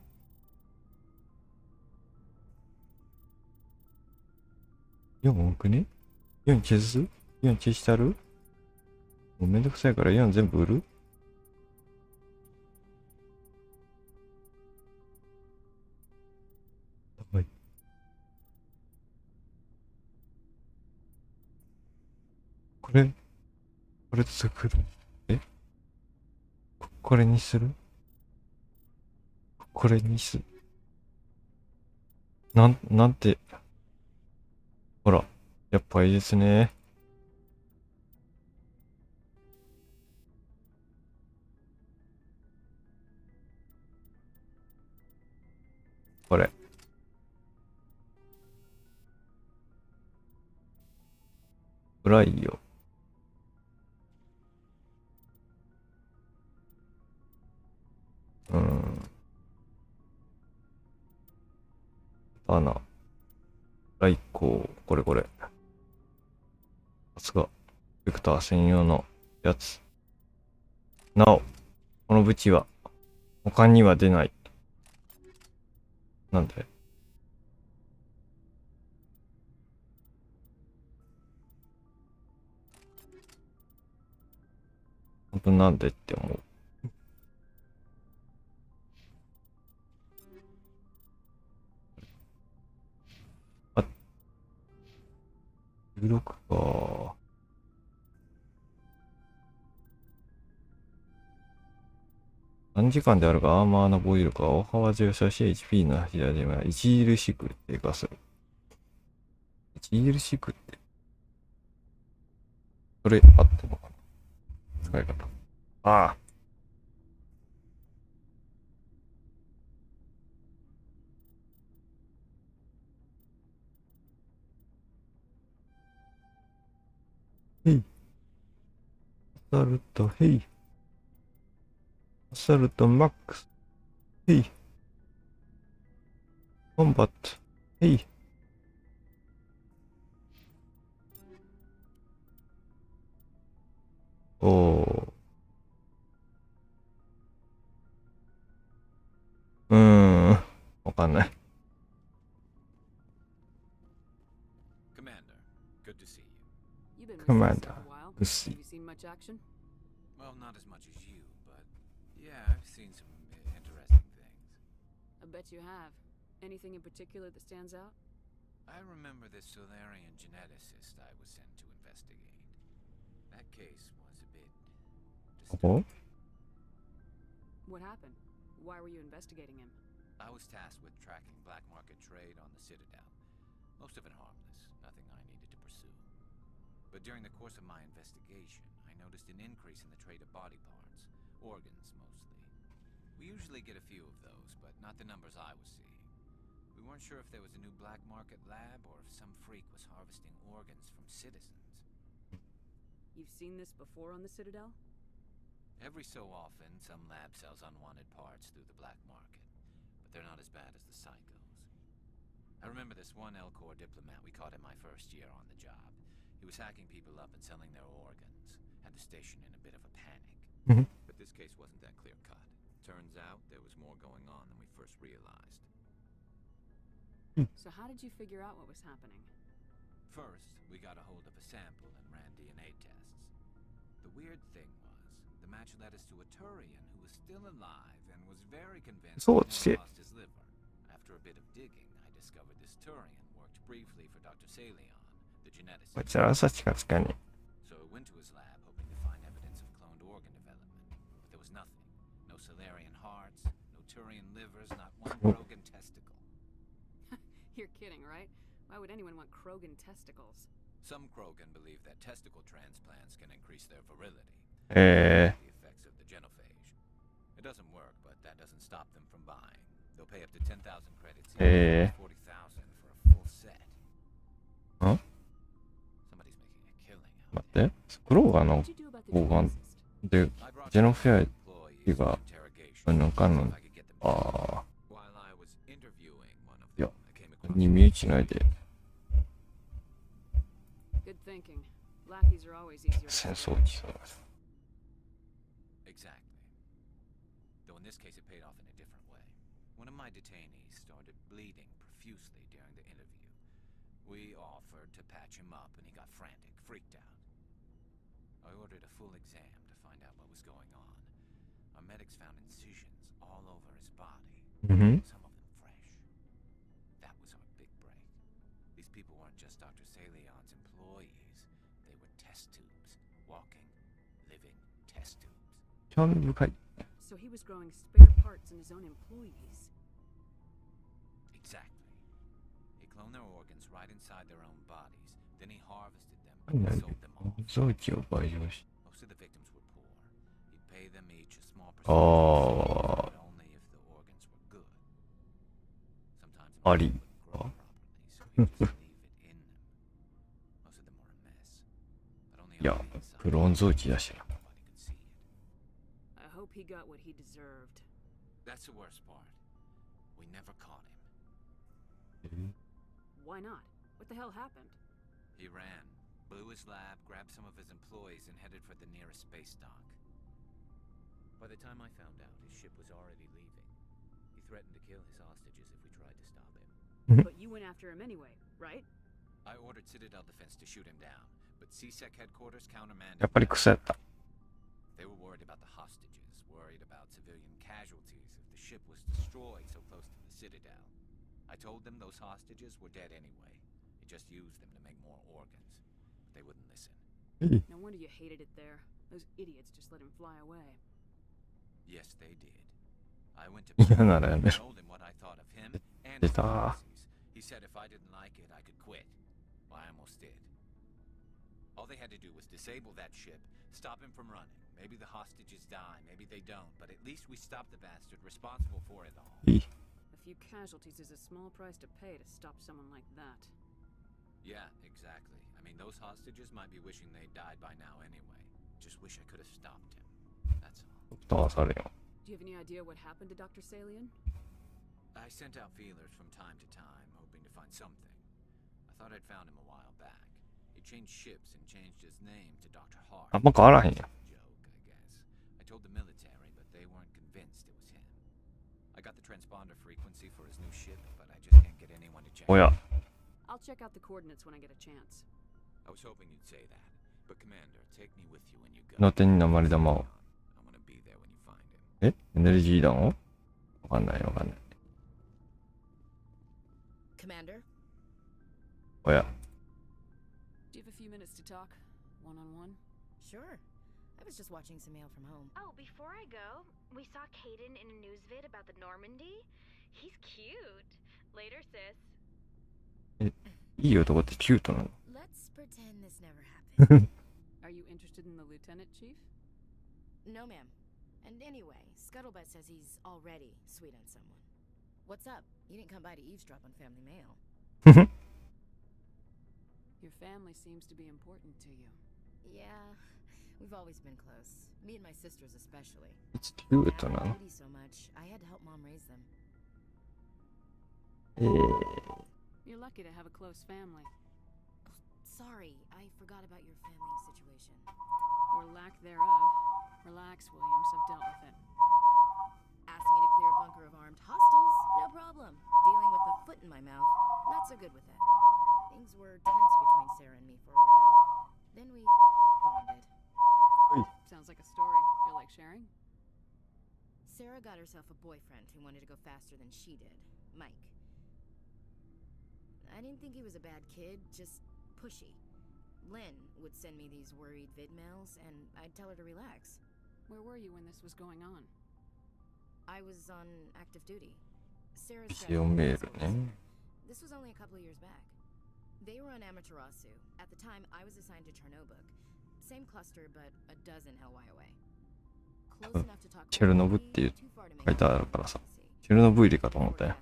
4多くね？ 4 消す？ 4 消したる？もうめんどくさいから4全部売る？はい。これ作る？これにする？これにする？なんて。ほら、やっぱいいですね。これ。暗いよ。穴。来光。これ。さすが。ベクター専用のやつ。なお、この武器は他には出ない。なんで？本当なんでって思う。あ、16か。何時間であるかアーマーのボイルか、大幅上昇し HP の左では著しく低下する。著しくって。それ合ってんのかな？使い方。ああ。へい。アサルト、へい。アサルトマックス。へい。コンバット。へい。おー。わかんない。Commander, good to see you. You've been Commander, missing us for a while. good to see Have you seen much action? Well, not as much as you, but yeah, I've seen some interesting things. I bet you have. Anything in particular that stands out? I remember this Solarian geneticist I was sent to investigate. That case was a bit Oh? What happened? Why were you investigating him? I was tasked with tracking black market trade on the Citadel. Most of it harmless, nothing I needed to pursue. But during the course of my investigation, I noticed an increase in the trade of body parts, Organs, mostly. We usually get a few of those, but not the numbers I was seeing. We weren't sure if there was a new black market lab or if some freak was harvesting organs from citizens. You've seen this before on the Citadel? Every so often, some lab sells unwanted parts through the black market, but they're not as bad as the psychos. I remember this one Elcor diplomat we caught in my first year on the job. He was hacking people up and selling their organs. Had the station in a bit of a panic. But this case wasn't that clear-cut. Turns out there was more going on than we first realized. So how did you figure out what was happening? First, we got a hold of a sample and ran DNA tests. The weird thing was, the match led us to a Turian who was still alive and was very convinced So he it's had it. lost his liver. After a bit of digging, I discovered this Turian worked briefly for Dr. Salion, the geneticist. こちら朝近くかに。 So we went to his lab hoping to find evidence of cloned organ development, but there was nothing. No Salarian hearts, no Turian livers, not one Krogan testicle. You're kidding, right? Why would anyone want Krogan testicles? Some Krogan believe that testicle transplants can increase their virility. Eh. The effects of the genophage. It doesn't work, but that doesn't stop them from buying. They'll pay up to 10,000 credits each, 40,000 for a full set. ん Somebody's making a killing. 待って、スクローガーのオーガンで、ジェノフェアが、なんかの、ああ、いや、に身内ないで、 Good thinking. Lackeys are always easier to 戦争機さ。 Exactly. Though in this case it paid off in a different way. One of my detainees started bleeding profusely during the interview. We offered to patch him up and he got frantic, freaked out. I ordered a full exam to find out what was going on. Our medics found incisions all over his body. Some of them fresh. That was our big break. These people weren't just Dr. Salion's employees. They were test tubes. Walking, living test tubes. 興味深い。 So he was growing spare parts in his own employees. Exactly. He cloned their organs right inside their own bodies. Then he harvested them and sold them off. 臓器を培養し。 Most of the victims were poor. He'd pay them each a small percentage, あ but only if the organs were good. Sometimes あ。あり。 so he'd just leave it in them. Most of them were a mess. But only いや on the inside, クローン臓器だしな。 nobody could see it. I hope he got what he deserved. That's the worst part. We never caught him. Why not? What the hell happened? He ran, blew his lab, grabbed some of his employees, and headed for the nearest space dock. By the time I found out, his ship was already leaving. He threatened to kill his hostages if we tried to stop him. But you went after him anyway, right? I ordered Citadel Defense to shoot him down, but CSEC headquarters countermanded. やっぱり癖やった。 They were worried about the hostages, worried about civilian casualties if the ship was destroyed so close to the Citadel. I told them those hostages were dead anyway. They just used them to make more organs. But they wouldn't listen. No wonder you hated it there. Those idiots just let him fly away. Yes, they did. I went to 嫌ならやめろ。 told him what I thought of him and 出 his た。 policies. He said if I didn't like it, I could quit. Well, I almost did. All they had to do was disable that ship, stop him from running. Maybe the hostages die, maybe they don't, but at least we stopped the bastard responsible for it all. いい。 A few casualties is a small price to pay to stop someone like that. Yeah, exactly. I mean, those hostages might be wishing they died by now anyway. Just wish I could have stopped him. That's all. 飛ばされよ。 Do you have any idea what happened to Dr. Salion? I sent out feelers from time to time, hoping to find something. I thought I'd found him a while back. He changed ships and changed his name to Dr. Hart. あんま変わらへんやん。 Joke, I guess. I told the military, but they weren't convinced it was him. I got the transponder frequency for his new ship, but I just can't get anyone to check. おや。 I'll check out the coordinates when I get a chance. I was hoping you'd say that. But Commander, take me with you when you go. の手に鉛玉を。 I want to be there when you find him. えエネルギー弾をわかんないわかんない。 Commander? おや。 Do you have a few minutes to talk? One-on-one? Sure. I was just watching some mail from home. Oh, before I go, we saw Caden in a news vid about the Normandy. He's cute. Later, sis. いい男ってキュートなの。 Let's pretend this never happened. Are you interested in the lieutenant, Chief? No, ma'am. And anyway, Scuttlebutt says he's already sweet on someone. What's up? You didn't come by to eavesdrop on family mail. Your family seems to be important to you. Yeah, we've always been close. Me and my sisters especially. いつキュートなの？ So much, I had to help mom raise them. You're lucky to have a close family. Sorry, I forgot about your family situation. Or lack thereof. Relax, Williams. I've dealt with it. Asked me to clear a bunker of armed hostiles? No problem. Dealing with the foot in my mouth? Not so good with it. Things were tense between Sarah and me for a while. Then we bonded. Sounds like a story. Feel like sharing? Sarah got herself a boyfriend who wanted to go faster than she did, Mike. I didn't think he was a bad kid, just pushy. Lynn would send me these worried vid mails, and I'd tell her to relax. Where were you when this was going on? I was on active duty. Sarah's ビデオメールね。 This was only a couple of years back. They were on Amaterasu. At the time, I was assigned to Chernobyl. Same cluster, but a dozen LY away. Close enough to talk. チェルノブっていう書いてあるからさ。チェルノブイリかと思ったよ。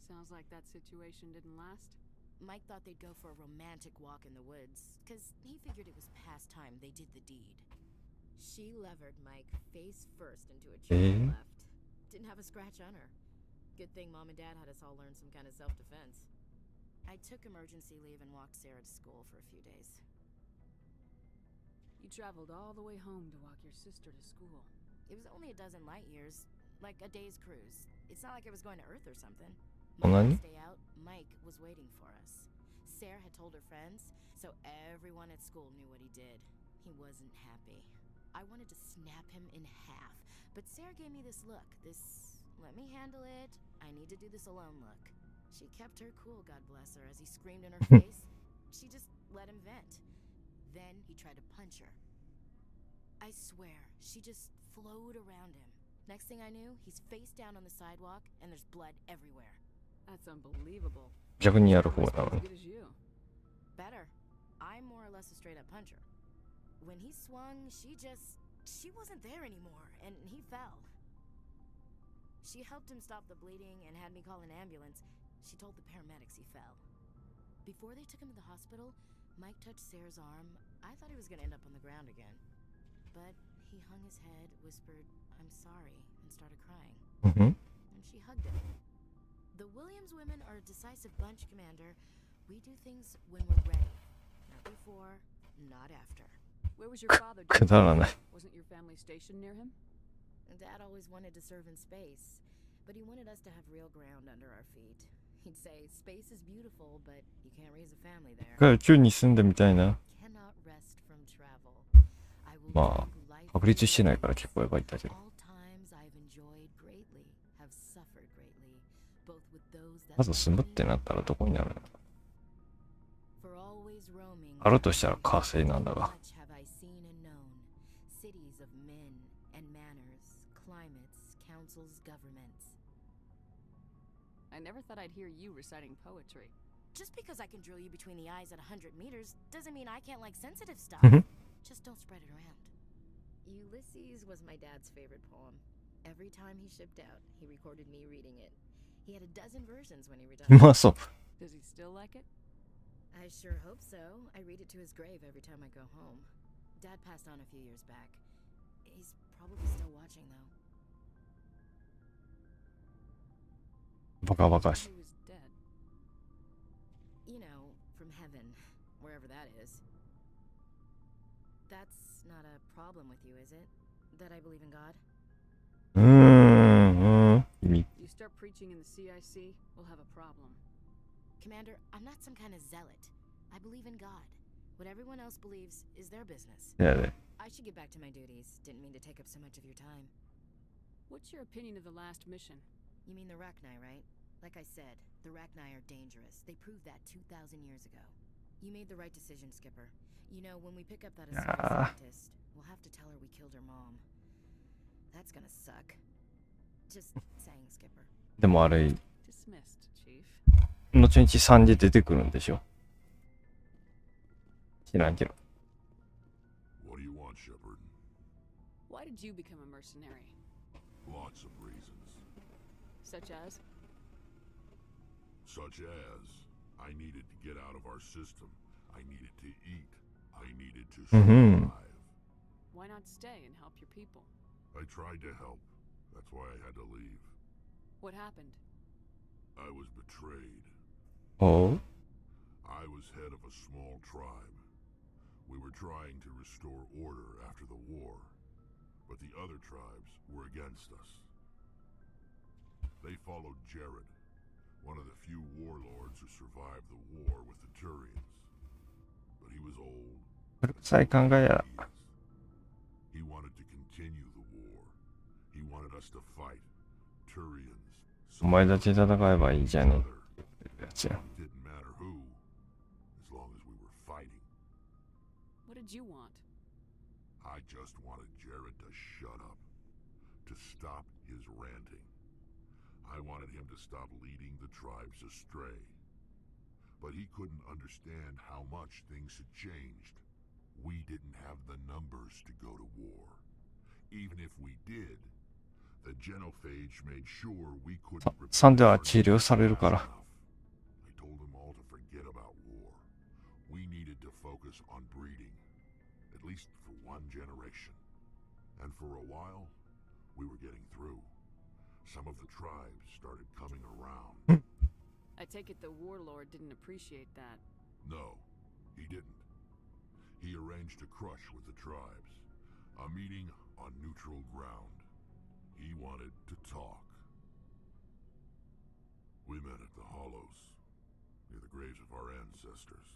Sounds like that situation didn't last. Mike thought they'd go for a romantic walk in the woods, cause he figured it was past time they did the deed. She levered Mike face first into a tree and left. Didn't have a scratch on her. Good thing Mom and Dad had us all learn some kind of self-defense. I took emergency leave and walked Sarah to school for a few days. You traveled all the way home to walk your sister to school. It was only a dozen light years, like a day's cruise. It's not like I was going to Earth or something. そんなに？ Stay out, Mike was waiting for us. Sarah had told her friends, so everyone at school knew what he did. He wasn't happy. I wanted to snap him in half, but Sarah gave me this look, this let me handle it, I need to do this alone look. She kept her cool, God bless her, as he screamed in her face. She just let him vent. Then he tried to punch her. I swear, she just flowed around him. Next thing I knew, he's face down on the sidewalk and there's blood everywhere. That's unbelievable. 逆にやる方なの As に。 good as you. Better. I'm more or less a straight up puncher. When he swung, she wasn't there anymore, and he fell. She helped him stop the bleeding and had me call an ambulance. She told the paramedics he fell. Before they took him to the hospital, Mike touched Sarah's arm. I thought he was going to end up on the ground again. But he hung his head, whispered, "I'm sorry," and started crying. And she hugged him. The Williams women are a decisive bunch, Commander. We do things when we're ready. Not before, not after. Where was your father? くだらない。 Wasn't your family stationed near him? Dad always wanted to serve in space, but he wanted us to have real ground under our feet. He'd say, space is beautiful, but you can't raise a family there. 宇宙に住んでみたいな。 Cannot rest from travel. I will まあ、確立してないから結構やばいんだけど。 all times I've enjoyed greatly, have suffered greatly, both with those that まず住むってなったらどこになるの？ For always roaming, あるとしたら火星なんだが。 much have I seen and known. Cities of men and manners, climates, councils, governments. I never thought I'd hear you reciting poetry. Just because I can drill you between the eyes at 100 meters doesn't mean I can't like sensitive stuff. Just don't spread it around. Ulysses was my dad's favorite poem. Every time he shipped out, he recorded me reading it. He had a dozen versions when he retired. まあそう。 Does he still like it? I sure hope so. I read it to his grave every time I go home. Dad passed on a few years back. He's probably still watching though. バカバカしい。 He was dead. You know, from heaven, wherever that is. That's not a problem with you, is it? That I believe in God? 意味。 You start preaching in the CIC, we'll have a problem. Commander, I'm not some kind of zealot. I believe in God. What everyone else believes is their business. いやね。 I should get back to my duties. Didn't mean to take up so much of your time. What's your opinion of the last mission? You mean the Racknai, right? Like I said, the Racknai are dangerous. They proved that 2,000 years ago. You made the right decision, Skipper. You know, when we pick up that Asari scientist, we'll have to tell her we killed her mom. That's gonna suck. Just saying, Skipper. でもあれ、 Dismissed, Chief. 後々3で出てくるんでしょ。知らんけど。 What do you want, Shepard? did you become a mercenary? Lots of reasons. Such as? Such as, I needed to get out of our system. I needed to eat. I needed to survive. Why not stay and help your people? I tried to help. That's why I had to leave. What happened? I was betrayed. Oh? I was head of a small tribe. We were trying to restore order after the war, but the other tribes were against us. They followed Jared, one of the few warlords who survived the war with the Turians. But he was old. 古臭い考えや。 He wanted to continue the war. He wanted us to fight Turians. お前たち戦えばいいじゃねえ。やつや。 Didn't matter who, as long as we were fighting. What did you want? I just wanted Jared to shut up, to stop his ranting. I wanted him to stop leading the tribes astray. But he couldn't understand how much things had changed. We didn't have the numbers to go to war. Even if we did, the genophage made sure we couldn't repair 3では治療されるから。 I told them all to forget about war. We needed to focus on breeding, at least for one generation. And for a while, we were getting through. Some of the tribes started coming around. I take it the warlord didn't appreciate that. No, he didn't. He arranged a crush with the tribes, a meeting on neutral ground. He wanted to talk. We met at the Hollows, near the graves of our ancestors.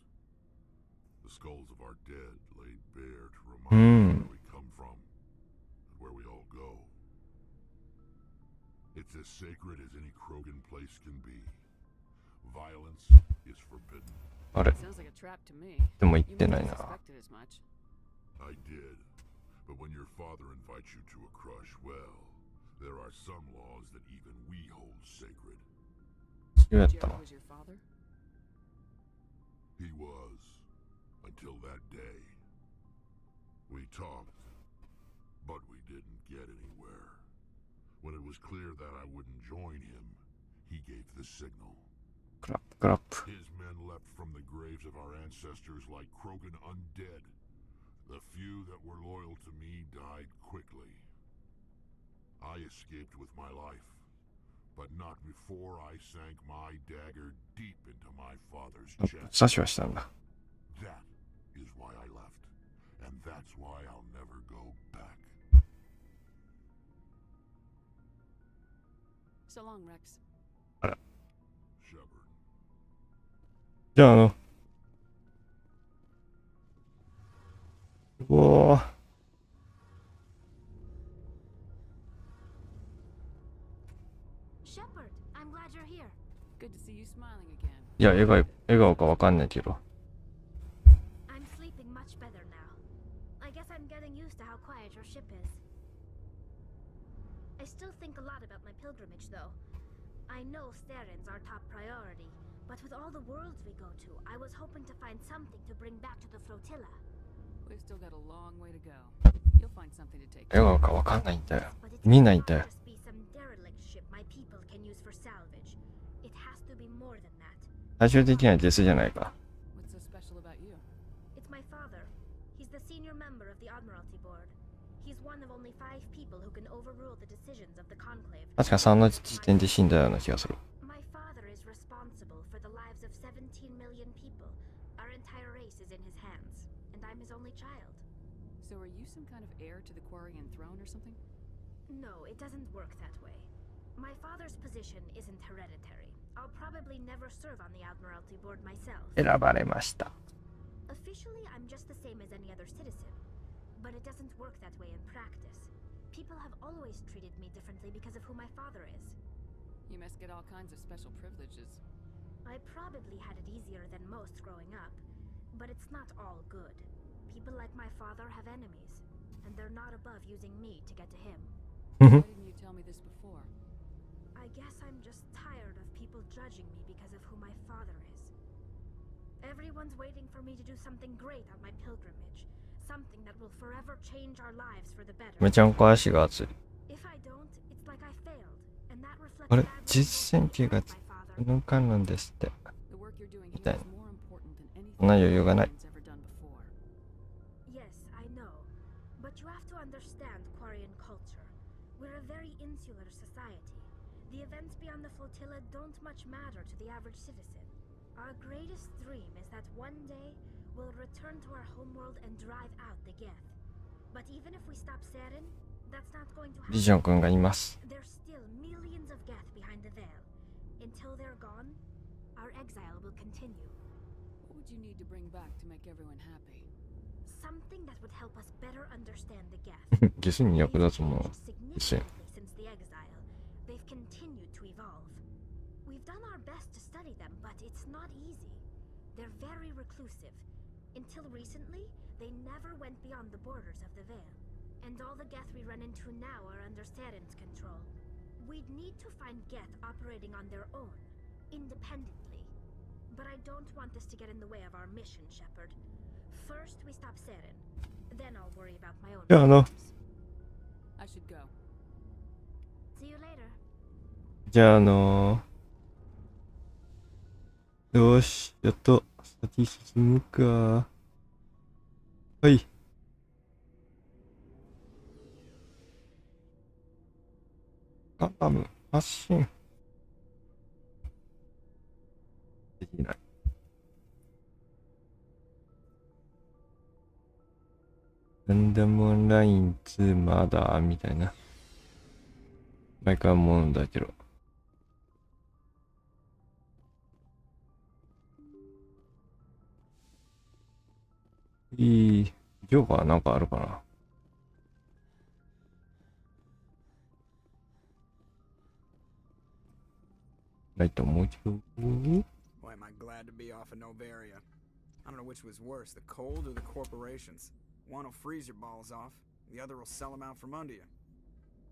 The skulls of our dead laid bare to remind us where we come from and where we all go. It's as sacred as any Krogan place can be. Violence is forbidden. あれ Sounds like a trap to me. でも言っ You て must ない have な。 suspected as much. I did. But when your father invites you to a crush, well, there are some laws that even we hold sacred. 違うやったわ Jared。was your father? He was. Until that day. We talked, but we didn't get anywhere. When it was clear that I wouldn't join him, he gave the signal. クラップクラップ。 His men leapt from the graves of our ancestors like Krogan undead. The few that were loyal to me died quickly. I escaped with my life, but not before I sank my dagger deep into my father's chest. 刺しはしたんだ。 That is why I left, and that's why I'll never go back. So long, Rex. あら。 Shepard. じゃあおー。 Shepard, I'm glad you're here. Good to see you smiling again. いや、笑顔かわかんないけど。 I'm sleeping much better now. I guess I'm getting used to how quiet your ship is. I still think a lot about my pilgrimage, though. I know Starin's our top priority, but with all the worlds we go to, I was hoping to find something to bring back to the flotilla. We've still got a long way to go. You'll find something to take. 笑顔かわかんないんだよ。見ないんだよ。 Just be some derelict ship my people can use for salvage. It has to be more than that. 最終的にはデスじゃないか。 What's so special about you? It's my father. He's the senior member of the Admiralty Board. He's one of only 5 people who can overrule the decisions of the Conclave. 確か3の時点で死んだような気がする。 My father is responsible for the lives of 17 million people. Our entire race is in his hands, and I'm his only child. So are you some kind of heir to the Quarian throne or something? No, it doesn't work that way. My father's position isn't hereditary. I'll probably never serve on the Admiralty Board myself. 選ばれました。 Officially, I'm just the same as any other citizen. But it doesn't work that way in practice. People have always treated me differently because of who my father is. You must get all kinds of special privileges. I probably had it easier than most growing up, but it's not all good. People like my father have enemies, and they're not above using me to get to him. Why didn't you tell me this before? I guess I'm just tired of people judging me because of who my father is. Everyone's waiting for me to do something great on my pilgrimage, something that will forever change our lives for the better. めちゃんこ足が熱い。 If I don't, it's like I failed, and that reflects あれ badly 実践機が on my father. 抜かんなんですって。 The work you're doing みたい here な。 is more important than anything そんな余裕がない。 anyone's ever done before. Yes, I know. But you have to understand Quarian culture. We're a very insular society. The events beyond the flotilla don't much matter to the average citizen. Our greatest dream is that one day we'll return to our homeworld and drive out the Geth. But even if we stop Saren, that's not going to ビジョン happen. 君がいます。 There's still millions of Geth behind the veil. Until they're gone, our exile will continue. What would you need to bring back to make everyone happy? Something that would help us better understand the Geth. ゲスに役立つもの。実践。 Since the exile, they've continued to evolve. We've done our best to study them, but it's not easy. They're very reclusive. Until recently, they never went beyond the borders of the Veil. And all the Geth we run into now are under Saren's control. We'd need to find Geth operating on their own, independently. But I don't want this to get in the way of our mission, Shepard. First, we stop Saren. Then I'll worry about my own Yeah, no. problems. I should go. See you later. じゃあよし、やっと先進むか。はい。ガンダム発進。できない。ガンダムオンライン2まだみたいな。毎回思うんだけど。ジョーカーなんかあるかな。ないと思うけど。 Boy, am I glad to be off of Novaria. I don't know which was worse, the cold or the corporations. One will freeze your balls off, the other will sell them out from under you.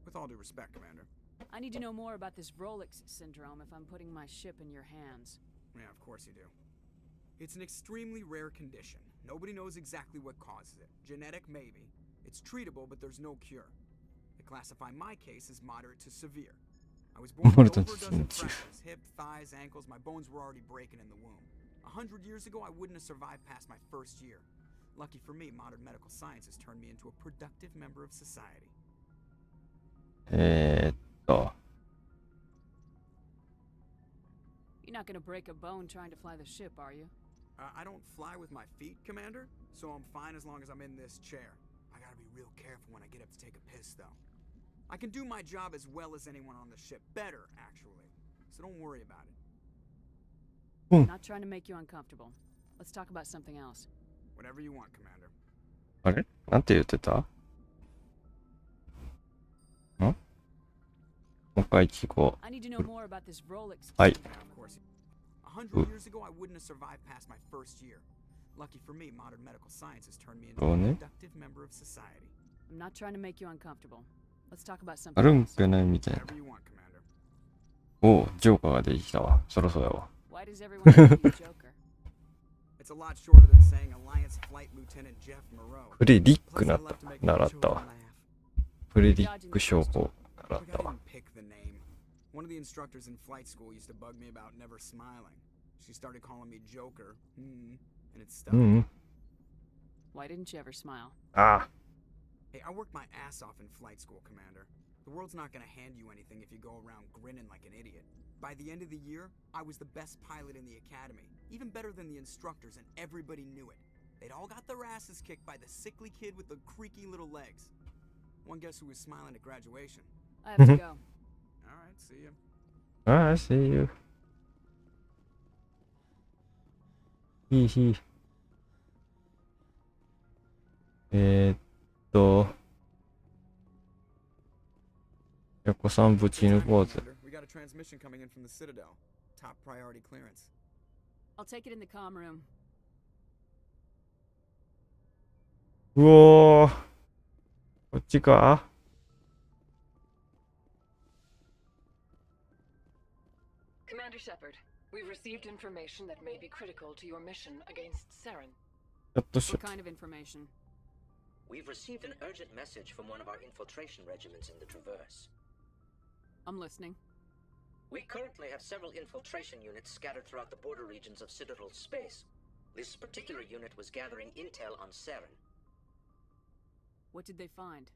With all due respect, Commander. I need to know more about this Rolex syndrome if I'm putting my ship in your hands. Yeah, of course you do. It's an extremely rare condition. Nobody knows exactly what causes it. Genetic, maybe. It's treatable, but there's no cure. They classify my case as moderate to severe. I was born with over a dozen fractures, hip, thighs, ankles. My bones were already breaking in the womb. 100 years ago, I wouldn't have survived past my first year. Lucky for me, modern medical science has turned me into a productive member of society. You're not gonna break a bone trying to fly the ship, are you? I don't fly with my feet, Commander, so I'm fine as long as I'm in this chair. I gotta be real careful when I get up to take a piss, though. I can do my job as well as anyone on the ship. Better, actually. So don't worry about it. Not trying to make you uncomfortable. Let's talk about something else. Whatever you want, Commander. あれなんて言ってた？もう一回聞こう。I need to know more about this Rolex. はい。 Of course. 100 years ago, I wouldn't have survived past my first year. Lucky for me, modern medical science has turned me into a productive member of society. I'm not trying to make you uncomfortable. Let's talk about あ something るん else. かないみたいな。 Whatever you want, Commander. おう、ジョーカーが出てきたわ。そろそろやわ。 Why does everyone call you Joker? It's a lot shorter than saying Alliance Flight Lieutenant Jeff Moreau. フレディック習ったわ。フレディック商法習ったわ。 Pick the name. One of the instructors in flight school used to bug me about never smiling. She started calling me Joker, and it stuck. Why didn't you ever smile? Hey, I worked my ass off in flight school, Commander. The world's not gonna hand you anything if you go around grinning like an idiot. By the end of the year, I was the best pilot in the academy, even better than the instructors, and everybody knew it. They'd all got their asses kicked by the sickly kid with the creaky little legs. One guess who was smiling at graduation? I have to go. Alright, see you. I see you. ひいひい。横三ぶち抜こうぜ。 We got a transmission coming in from the Citadel. Top priority clearance. I'll take it in the comm room. うおー。こっちか？ Commander Shepard, we've received information that may be critical to your mission against Saren. What kind of information? we've received an urgent message from one of our infiltration regiments in the Traverse. I'm listening. We currently have several infiltration units scattered throughout the border regions of Citadel space. This particular unit was gathering intel on Saren. What did they find?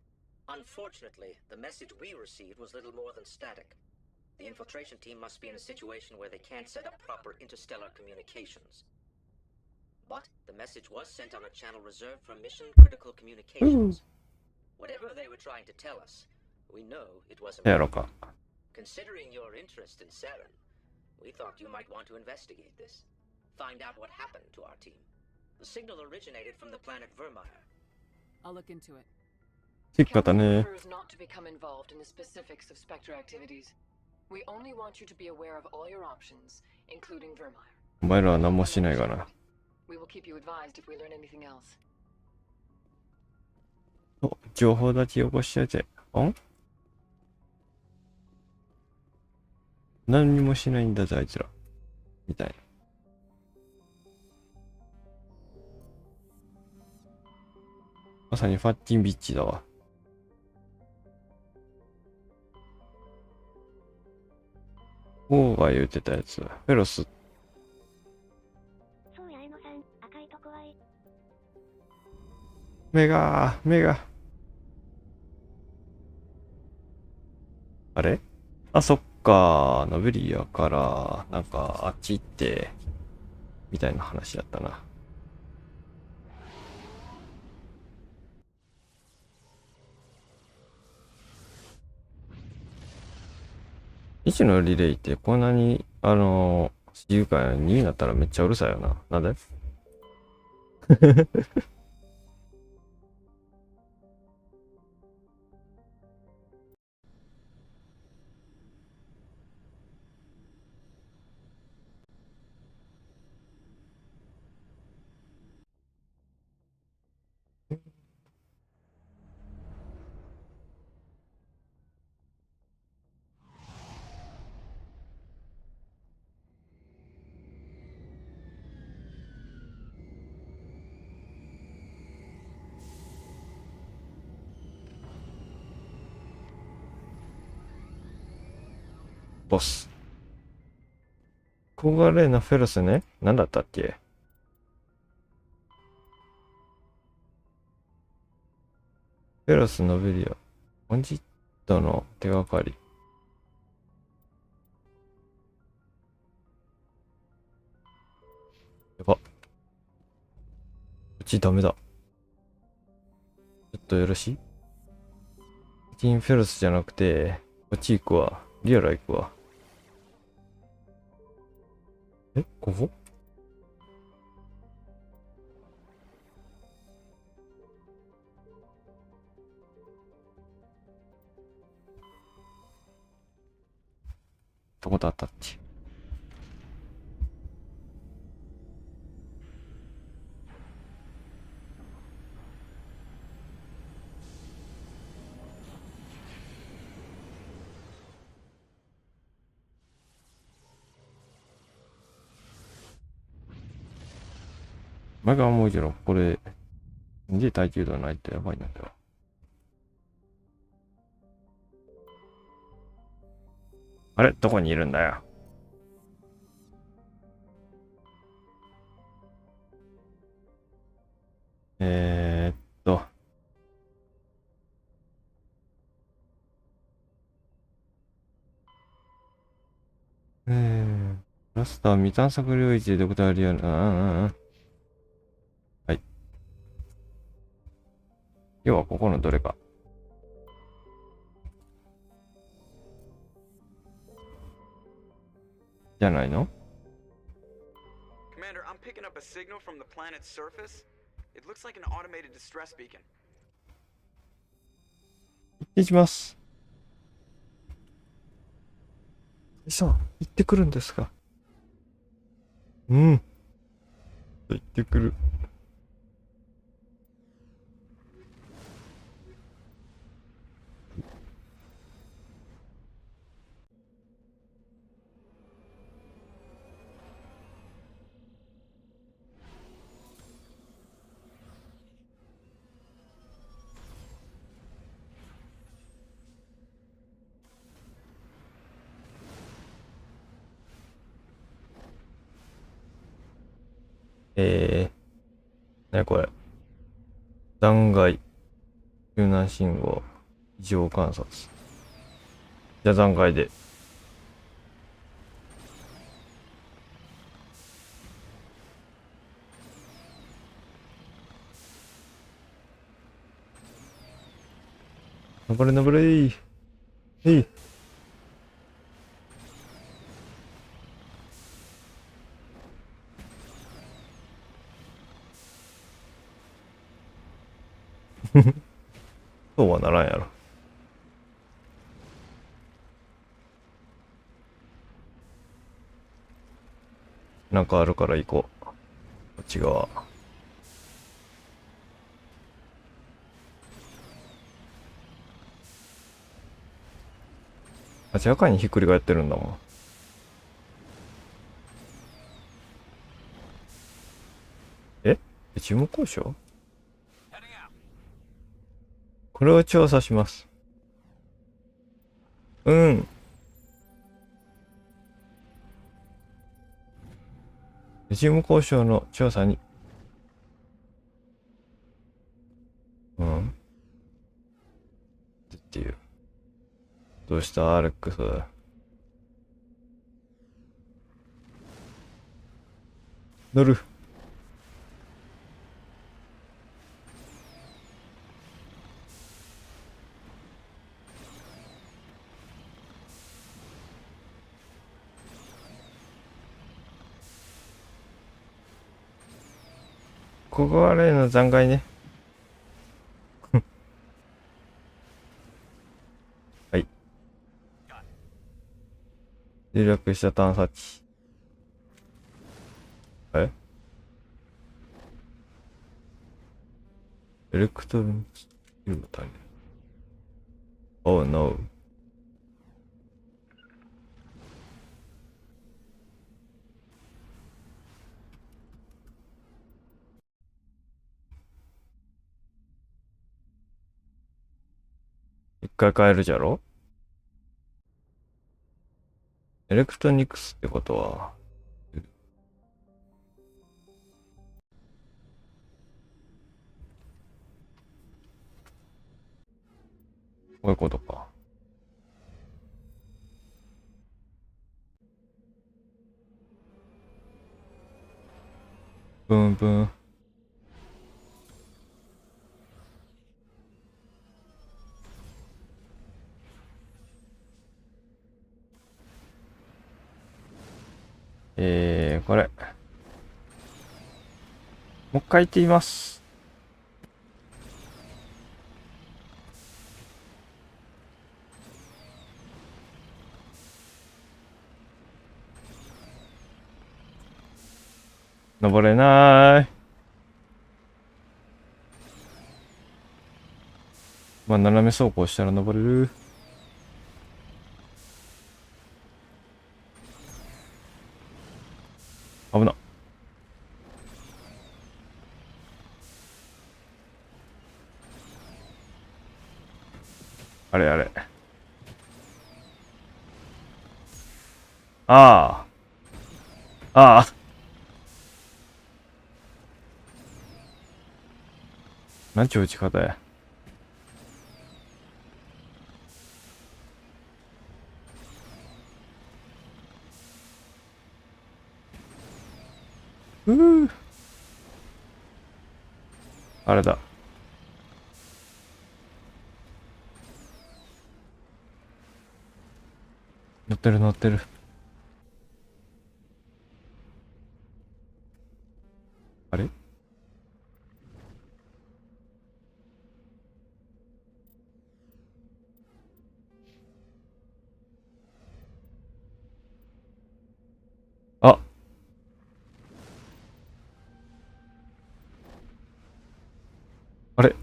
Unfortunately, the message we received was little more than static. The infiltration team must be in a situation where they can't set up proper interstellar communications. But the message was sent on a channel reserved for mission-critical communications. Whatever they were trying to tell us, we know it was important. Considering your interest in Saren, we thought you might want to investigate this. Find out what happened to our team. The signal originated from the planet Vermeer. I'll look into it. チッカだね。 Prefers not to become involved in the specifics of Spectre activities. We only want you to be aware of all your options, including Vermeer. お前らは何もしないがな。 We will keep you advised if we learn anything else. お、情報立ち起こしちゃえて。ん？何にもしないんだぜ、あいつら。みたいな。まさにファッキンビッチだわ。王が言うてたやつ。フェロス。そうや、エノさん、赤いと怖い。目が。あれ？あ、そっか。ノベリアから、なんか、あっち行って、みたいな話だったな。1のリレーってこんなに、静かになったらめっちゃうるさいよな。なんで？ボス。コガレーナフェロスね。何だったっけ？フェロスノベリア。コンジットの手がかり。やば。こっちダメだ。ちょっとよろしい？ティンフェロスじゃなくて、こっち行くわ。リアラ行くわ。ここ？どこだったっけ？前が思うけど、これ、で耐久度ないとやばいんだよ。あれ？どこにいるんだよ。クラスター未探索領域でドクターリアル、はい。要はここのどれか。じゃないの？ Commander, I'm picking up a signal from the planet's surface. It looks like an automated distress beacon. 行ってきます。さあ、行ってくるんですか？うん。行ってくる。ねこれ。断崖。救難信号。異常観察。じゃあ断崖で。登れ登れー。えい。そうはならんやろ。なんかあるから行こう。こっち側。明らかにひっくり返ってるんだもん。え？事務交渉？これを調査します。うん。事務交渉の調査に。うん。っていう。どうしたアレックス。乗る。ここは例の残骸ね。はい。墜落した探査機。エレクトロンスキルタイム。Oh no。一回変えるじゃろ？エレクトニクスってことは、こういうことか。ブンブン。これ。もう一回言ってみます。登れない。まあ、斜め走行したら登れる。危な。あれあれ。ああ。ああ。なんちゅう打ち方や。あれだ。乗ってる乗ってる。あれ？あ。あれ？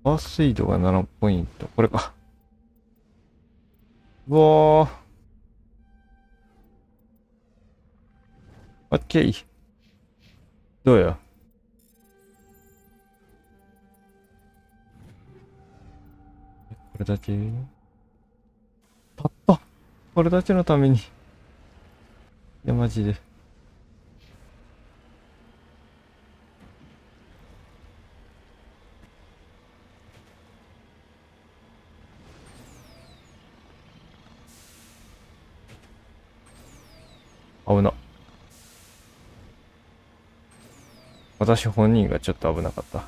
パースイードが7ポイント。これか。うわー。オッケー。どうや？これだけたった。これたちのために。いや、マジで。危な。私本人がちょっと危なかった。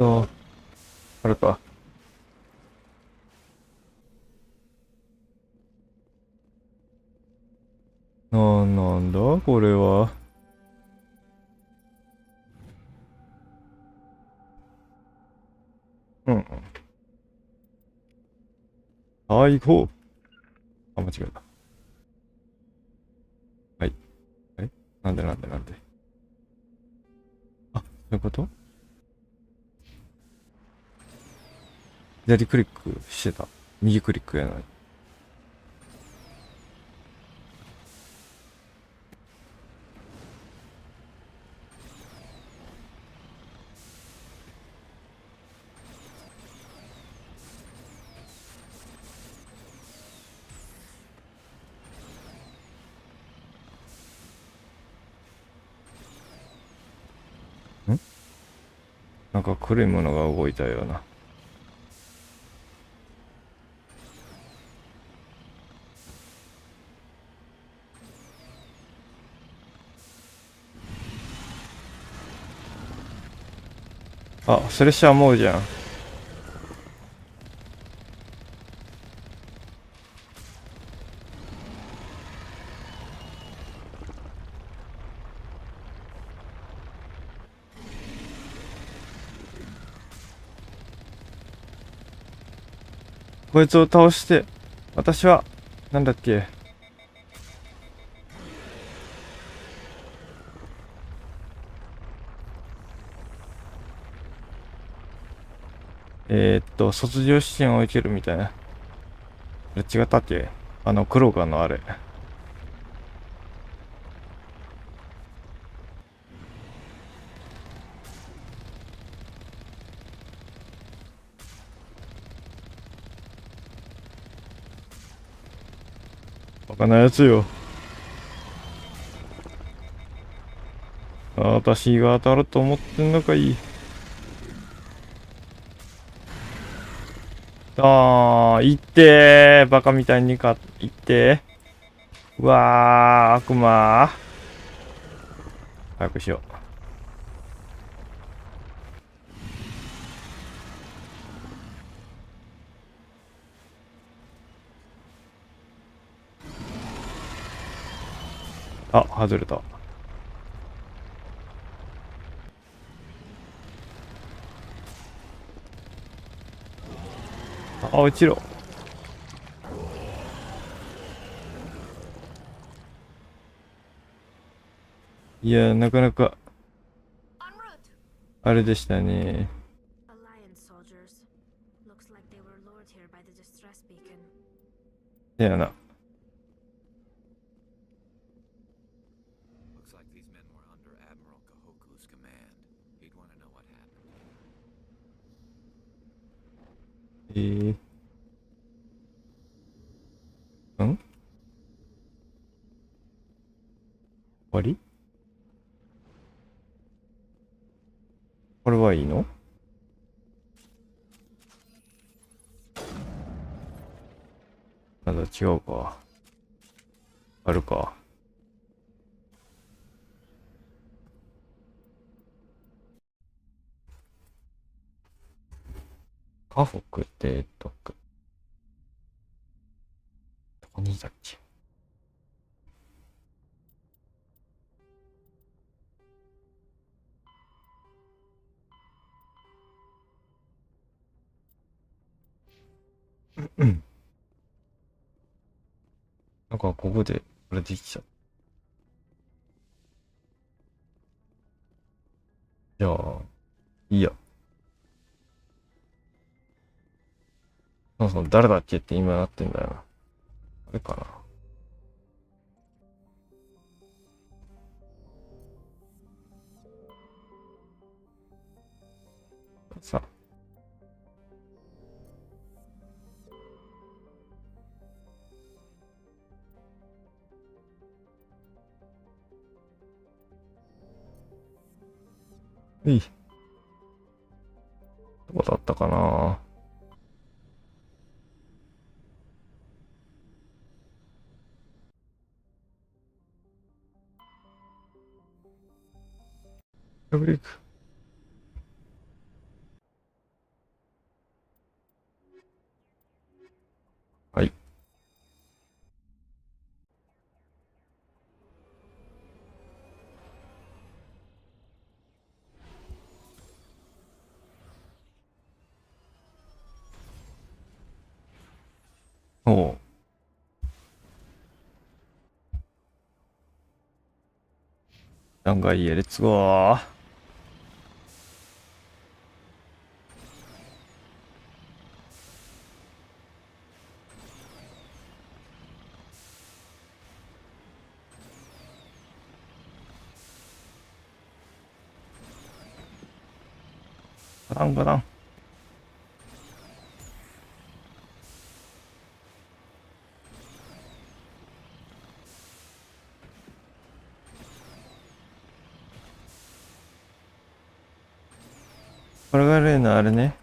あるか。なんだこれは。うん。はい、行こう。あ、間違えた。はい。なんで。あ、そういうこと？左クリックしてた。右クリックやない。なんか黒いものが動いたような。あ、それしゃもうじゃん。こいつを倒して、私は、なんだっけ。卒業試験を受けるみたいな。あれ違ったっけ？クローガーのあれ。バカなやつよ。私が当たると思ってんのかい。行ってー。バカみたいに行ってー。うわー、悪魔。早くしよう。あ、外れた。あ、落ちろ。いや、なかなか、あれでしたね。だよな。終わり？これはいいの？まだ違うか。あるか。家福提督。どこにいたっけ？なんかここで、これできちゃった。じゃあ、いいや。そう誰だっけって今なってんだよな。あれかな。さ。どこだったかな。着陸。はい。おう。弾がいいや、レッツゴー。ガタンガタン。これが例のあれね。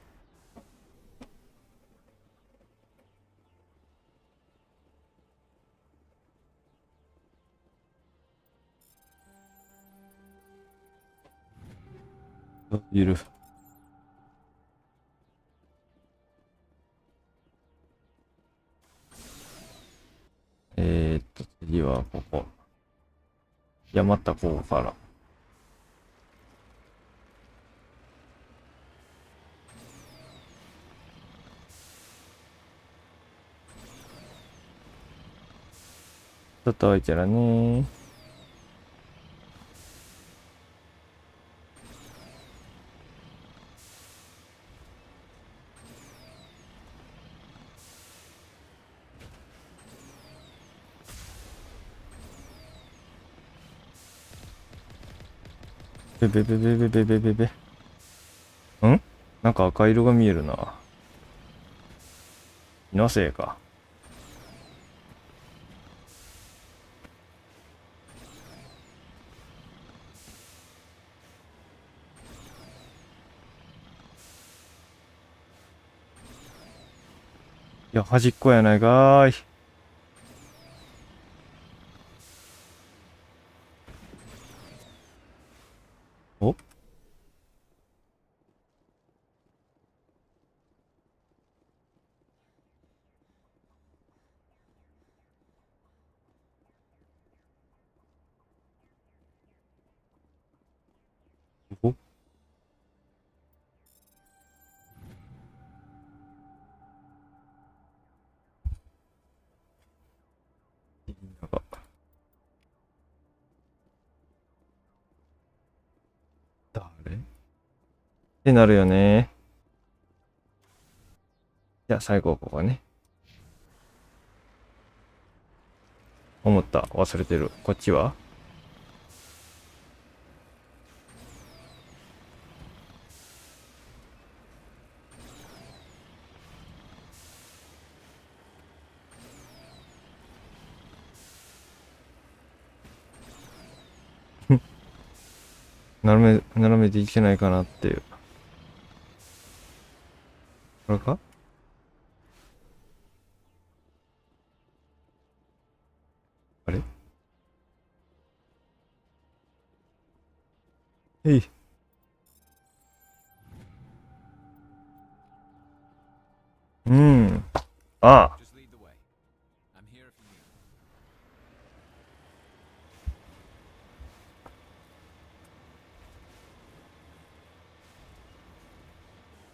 いる。次はここ。またここから。ちょっと置いたらね。べべべべべべべべべ。ん？なんか赤色が見えるな。気のせいか。いや、端っこやないかーい。お？お？なんか誰？ってなるよね。じゃあ最後ここね。思った。忘れてる。こっちは斜めでいけないかなっていう。これか？あれ？えい。うん。ああ。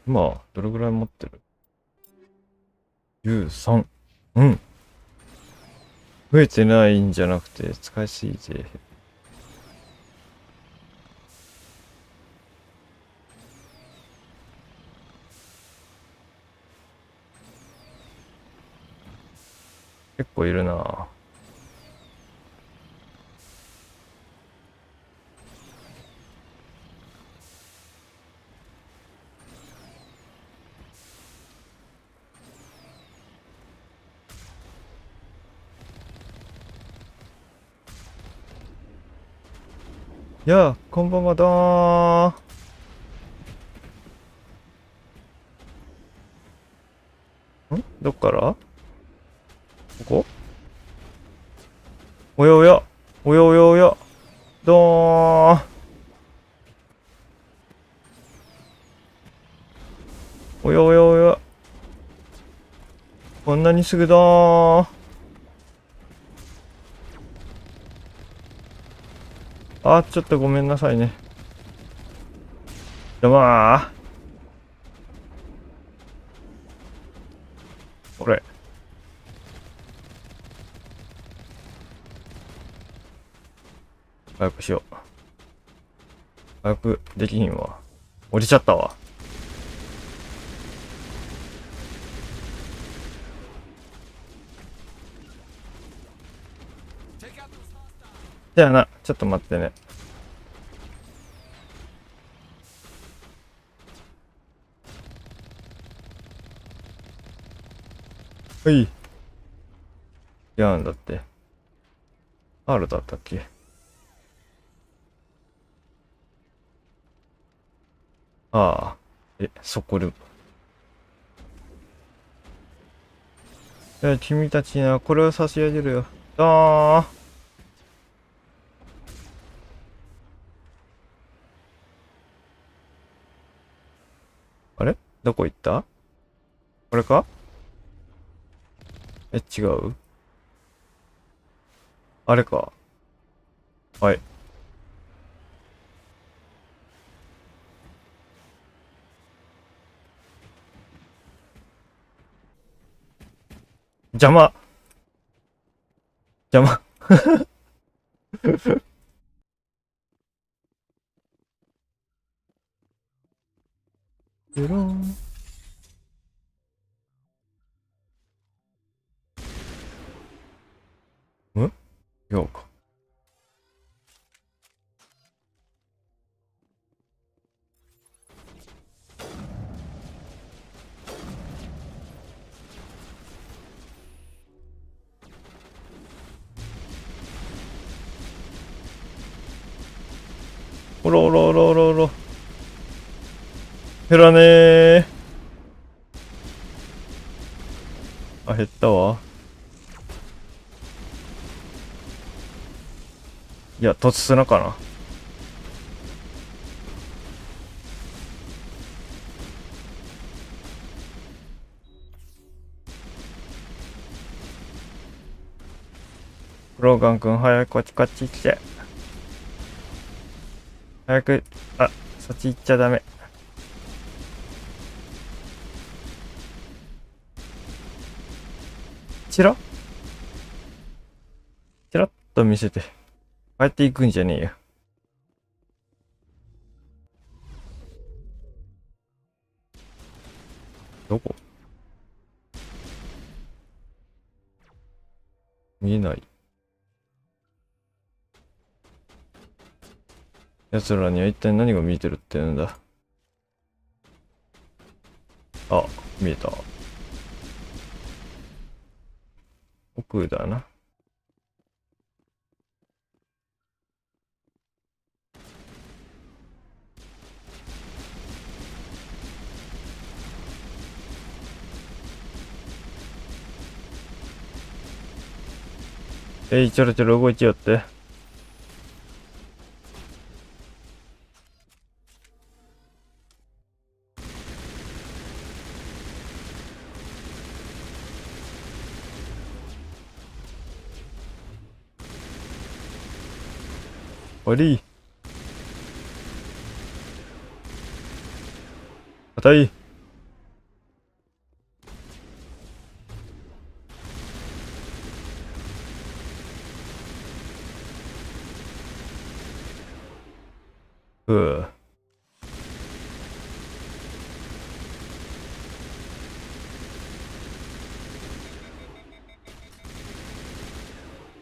今、どれぐらい持ってる？ 13。うん。増えてないんじゃなくて、使いすぎて。結構いるな。やあ、こんばんはだー。どっからここおやおや、おやおやおや、どーん。おやおやおや。こんなにすぐだー。あ、ちょっとごめんなさいね。まあ。これ。早くしよう。早くできひんわ。降りちゃったわ。じゃあな、ちょっと待ってね。はい。違うんだって。R だったっけ？ああ。そこで。君たちにはこれを差し上げるよ。ああ。あれ？どこ行った？これか？違う？あれか。はい。邪魔。邪魔。ペロン。ようか。おろおろおろおろおろ。減らねー。あ、減ったわ。いや、突砂かな。ローガン君、早くこっち来て。早く、そっち行っちゃダメ。チラッと見せて。帰っていくんじゃねえよ。どこ？見えない。奴らには一体何が見えてるって言うんだ。あ、見えた。奥だな。ちょろちょろ動いちよって。悪い。硬い。ふぅ。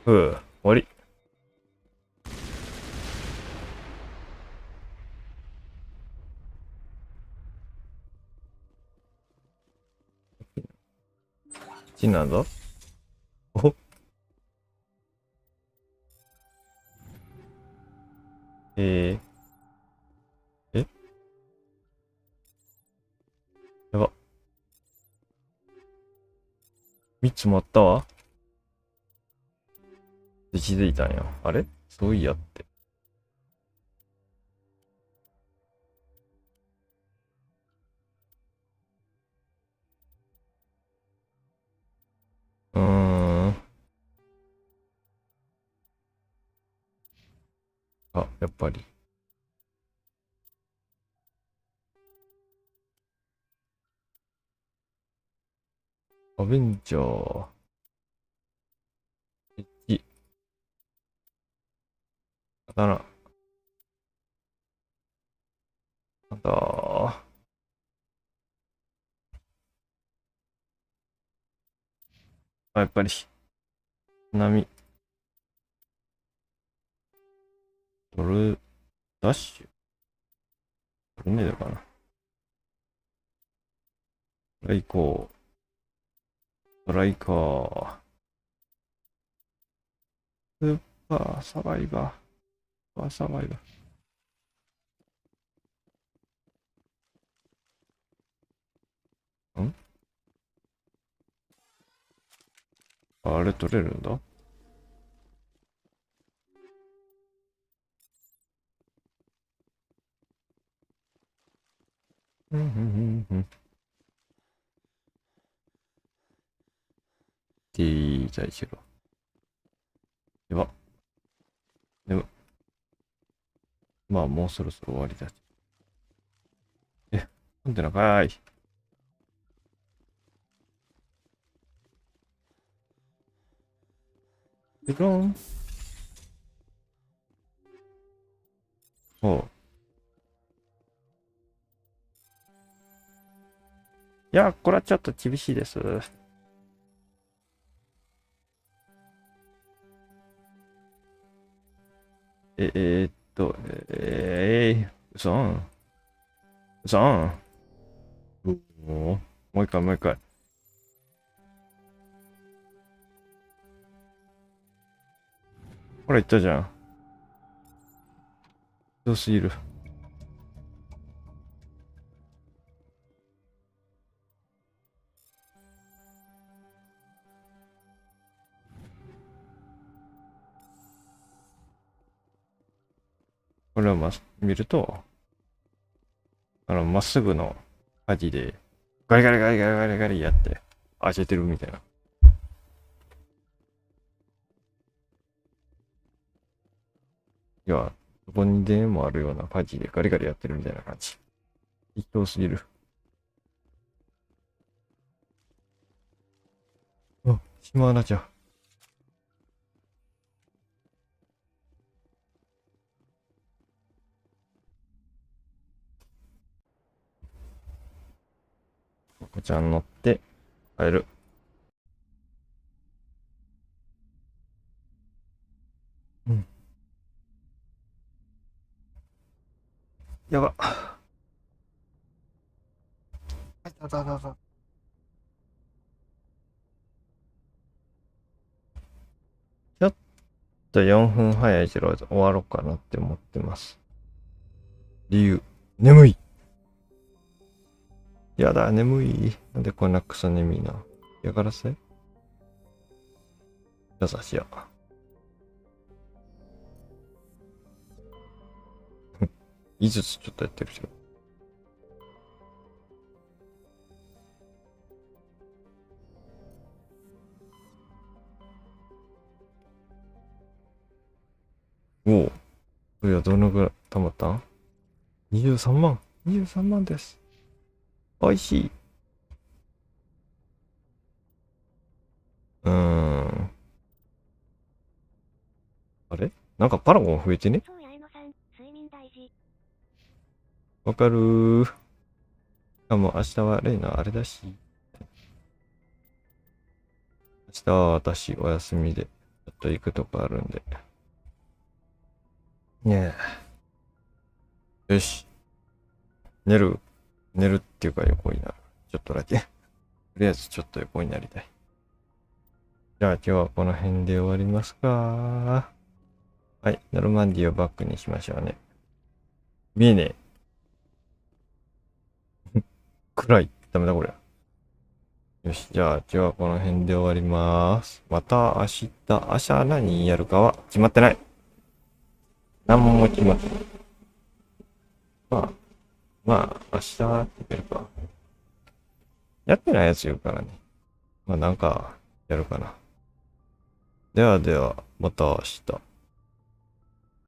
ふぅ。終わり。なんだ？おえやば。3つもあったわ。で気づいたんや。あれそういやって。あ、やっぱり。アベンジャー。1。刀。なんだあ、やっぱり。波。トルダッシュトルネードかな。トライコー。トライカー。スーパーサバイバー。スーパーサバイバー。あれ取れるんだ。T 在しろ。では。でも。まあ、もうそろそろ終わりだ。なんでなかい。ピロン。おう。いや、これはちょっと厳しいです。嘘ん。もう一回、もう一回。ほら、言ったじゃん。どうすぎる。これを見ると、まっすぐの舵で、ガリガリガリガリガリガリやって、当ててるみたいな。いや、どこにでもあるような舵でガリガリやってるみたいな感じ。適当すぎる。あ、島穴ちゃん。こちゃん乗って帰る。やば。ちょっと4分早いしろ終わろうかなって思ってます。理由、眠い。やだ、眠い。なんでこんなクソ眠いな。やからせ優しや。5つちょっとやってるけど。おお。これはどのぐらい溜まったん ?23 万。23万です。おいしい。あれなんかパラゴン増えてねわかるー。しかも明日はレイナあれだし。明日は私お休みで、ちょっと行くとこあるんで。ねえ。よし。寝るっていうか横になる。ちょっとだけ。とりあえずちょっと横になりたい。じゃあ今日はこの辺で終わりますか。はい。ノルマンディをバックにしましょうね。見えねえ。暗い。ダメだこれ。よし、じゃあ、今日はこの辺で終わります。また明日何やるかは決まってない。何も決まってない。まあ、明日やるか。やってないやつ言うからね。まあなんか、やるかな。ではでは、また明日。